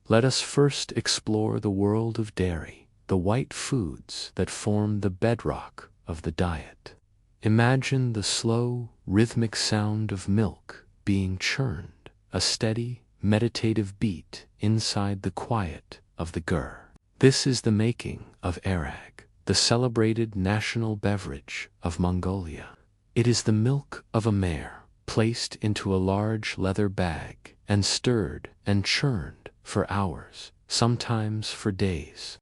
Speaker 1: Let us first explore the world of dairy, the white foods that form the bedrock of the diet. Imagine the slow, rhythmic sound of milk being churned, a steady, meditative beat inside the quiet of the gur. This is the making of arag, the celebrated national beverage of Mongolia. It is the milk of a mare, placed into a large leather bag and stirred and churned for hours, sometimes for days.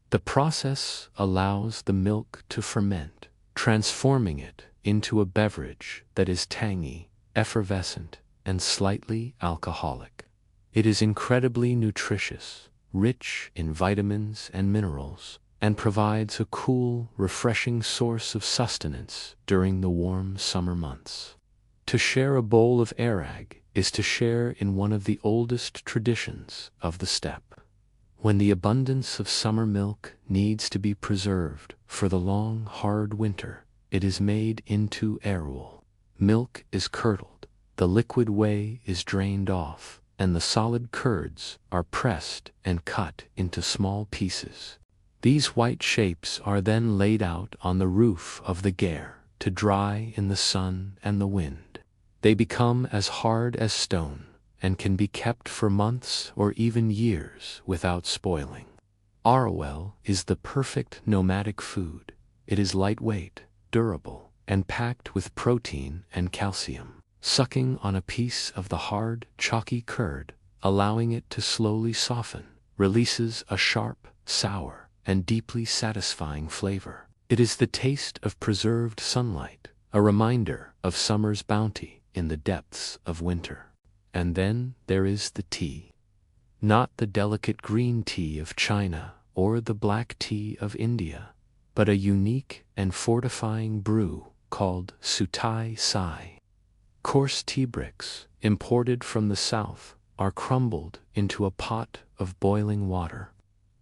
Speaker 1: The process allows the milk to ferment, transforming it into a beverage that is tangy, effervescent, and slightly alcoholic. It is incredibly nutritious, rich in vitamins and minerals, and provides a cool, refreshing source of sustenance during the warm summer months. To share a bowl of arag is to share in one of the oldest traditions of the steppe. When the abundance of summer milk needs to be preserved for the long, hard winter, it is made into arul. Milk is curdled, the liquid whey is drained off, and the solid curds are pressed and cut into small pieces. These white shapes are then laid out on the roof of the ger to dry in the sun and the wind. They become as hard as stone and can be kept for months or even years without spoiling. Arul is the perfect nomadic food. It is lightweight, durable, and packed with protein and calcium. Sucking on a piece of the hard, chalky curd, allowing it to slowly soften, releases a sharp, sour, and deeply satisfying flavor. It is the taste of preserved sunlight, a reminder of summer's bounty in the depths of winter. And then there is the tea. Not the delicate green tea of China or the black tea of India, but a unique and fortifying brew called sutai sai. Coarse tea bricks, imported from the south, are crumbled into a pot of boiling water.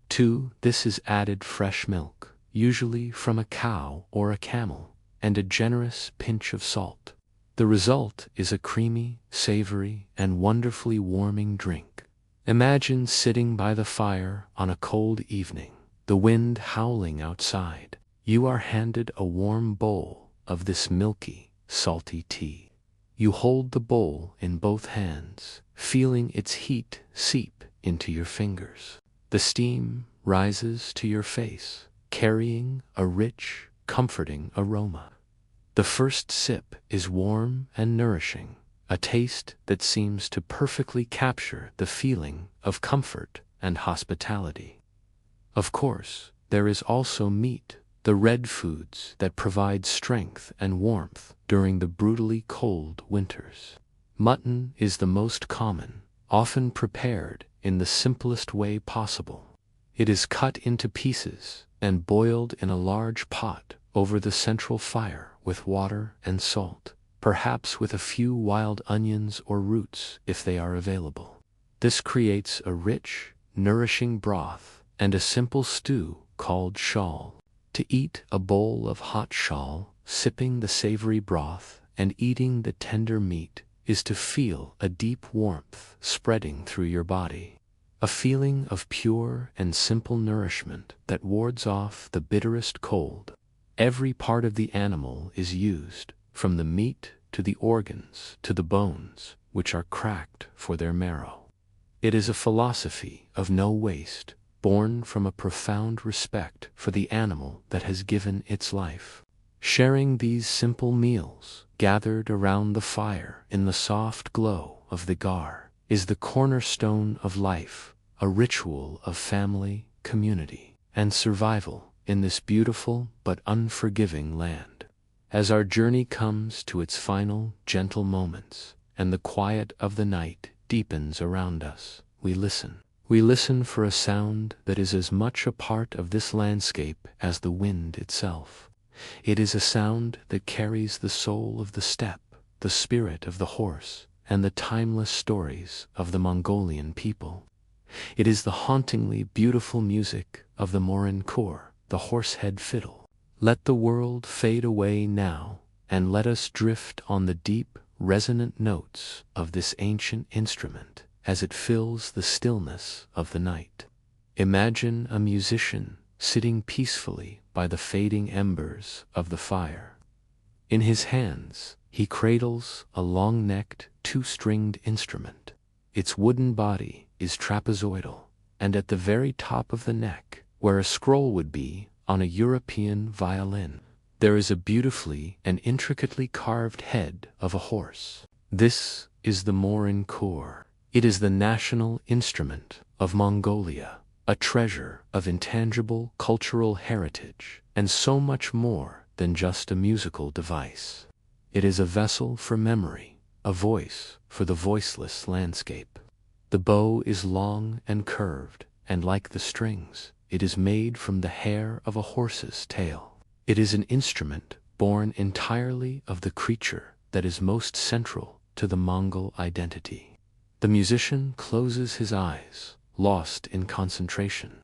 Speaker 1: To this is added fresh milk, usually from a cow or a camel, and a generous pinch of salt. The result is a creamy, savory, and wonderfully warming drink. Imagine sitting by the fire on a cold evening, the wind howling outside. You are handed a warm bowl of this milky, salty tea. You hold the bowl in both hands, feeling its heat seep into your fingers. The steam rises to your face, carrying a rich, comforting aroma. The first sip is warm and nourishing, a taste that seems to perfectly capture the feeling of comfort and hospitality. Of course, there is also meat, the red foods that provide strength and warmth during the brutally cold winters. Mutton is the most common, often prepared in the simplest way possible. It is cut into pieces and boiled in a large pot over the central fire with water and salt, perhaps with a few wild onions or roots if they are available. This creates a rich, nourishing broth and a simple stew called shal. To eat a bowl of hot shal, sipping the savory broth, and eating the tender meat is to feel a deep warmth spreading through your body. A feeling of pure and simple nourishment that wards off the bitterest cold. Every part of the animal is used, from the meat to the organs to the bones, which are cracked for their marrow. It is a philosophy of no waste, born from a profound respect for the animal that has given its life. Sharing these simple meals, gathered around the fire in the soft glow of the gar, is the cornerstone of life, a ritual of family, community, and survival in this beautiful but unforgiving land. As our journey comes to its final, gentle moments, and the quiet of the night deepens around us, we listen. We listen for a sound that is as much a part of this landscape as the wind itself. It is a sound that carries the soul of the steppe, the spirit of the horse, and the timeless stories of the Mongolian people. It is the hauntingly beautiful music of the morin khor, the horsehead fiddle. Let the world fade away now, and let us drift on the deep, resonant notes of this ancient instrument as it fills the stillness of the night. Imagine a musician sitting peacefully by the fading embers of the fire. In his hands, he cradles a long-necked, two-stringed instrument. Its wooden body is trapezoidal, and at the very top of the neck, where a scroll would be on a European violin, there is a beautifully and intricately carved head of a horse. This is the Morin Khor. It is the national instrument of Mongolia, a treasure of intangible cultural heritage, and so much more than just a musical device. It is a vessel for memory, a voice for the voiceless landscape. The bow is long and curved, and like the strings, it is made from the hair of a horse's tail. It is an instrument born entirely of the creature that is most central to the Mongol identity. The musician closes his eyes, lost in concentration.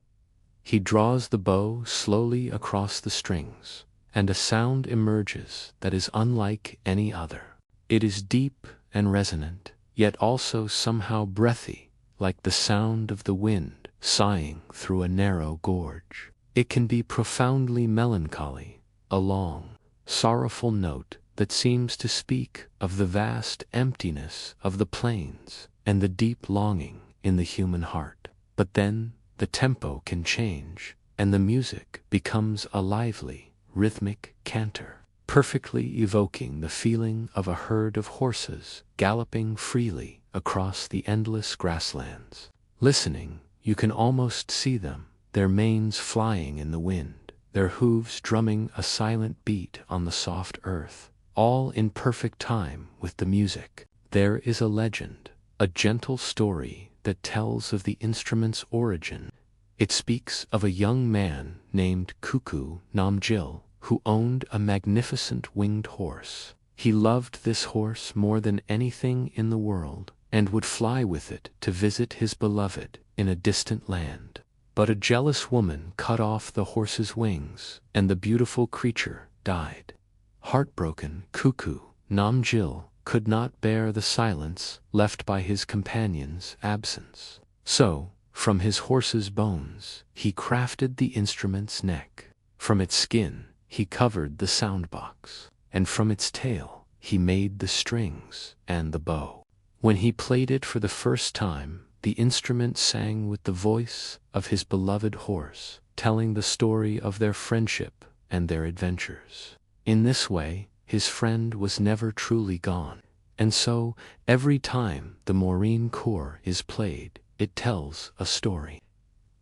Speaker 1: He draws the bow slowly across the strings, and a sound emerges that is unlike any other. It is deep and resonant, yet also somehow breathy, like the sound of the wind sighing through a narrow gorge. It can be profoundly melancholy, a long, sorrowful note that seems to speak of the vast emptiness of the plains and the deep longing in the human heart. But then the tempo can change, and the music becomes a lively, rhythmic canter, perfectly evoking the feeling of a herd of horses galloping freely across the endless grasslands. Listening, you can almost see them, their manes flying in the wind, their hooves drumming a silent beat on the soft earth, all in perfect time with the music. There is a legend, a gentle story that tells of the instrument's origin. It speaks of a young man named Kuku Namjil, who owned a magnificent winged horse. He loved this horse more than anything in the world, and would fly with it to visit his beloved in a distant land. But a jealous woman cut off the horse's wings, and the beautiful creature died. Heartbroken, Kuku Namjil could not bear the silence left by his companion's absence. So, from his horse's bones, he crafted the instrument's neck. From its skin, he covered the soundbox, and from its tail, he made the strings and the bow. When he played it for the first time, the instrument sang with the voice of his beloved horse, telling the story of their friendship and their adventures. In this way, his friend was never truly gone. And so, every time the Morin Khor is played, it tells a story.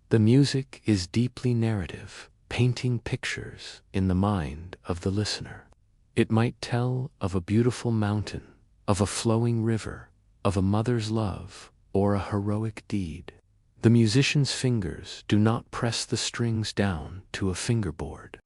Speaker 1: The music is deeply narrative, painting pictures in the mind of the listener. It might tell of a beautiful mountain, of a flowing river, of a mother's love, or a heroic deed. The musician's fingers do not press the strings down to a fingerboard,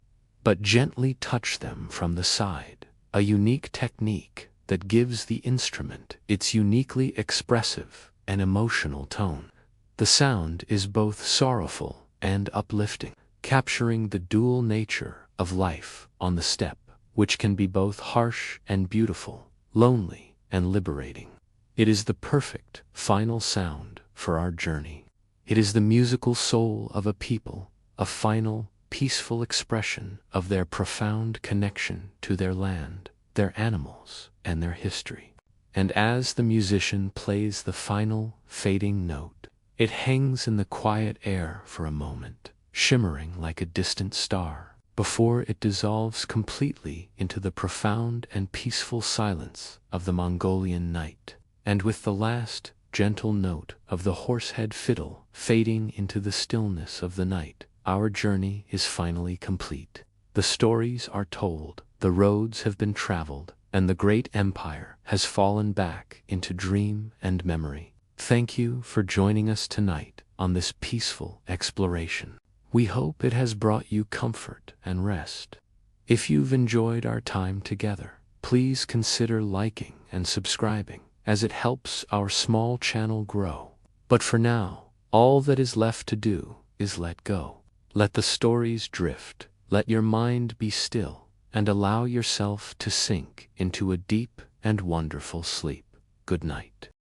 Speaker 1: but gently touch them from the side, a unique technique that gives the instrument its uniquely expressive and emotional tone. The sound is both sorrowful and uplifting, capturing the dual nature of life on the steppe, which can be both harsh and beautiful, lonely and liberating. It is the perfect final sound for our journey. It is the musical soul of a people, a final, peaceful expression of their profound connection to their land, their animals, and their history. And as the musician plays the final, fading note, it hangs in the quiet air for a moment, shimmering like a distant star, before it dissolves completely into the profound and peaceful silence of the Mongolian night. And with the last, gentle note of the horsehead fiddle fading into the stillness of the night, our journey is finally complete. The stories are told, the roads have been traveled, and the great empire has fallen back into dream and memory. Thank you for joining us tonight on this peaceful exploration. We hope it has brought you comfort and rest. If you've enjoyed our time together, please consider liking and subscribing, as it helps our small channel grow. But for now, all that is left to do is let go. Let the stories drift, let your mind be still, and allow yourself to sink into a deep and wonderful sleep. Good night.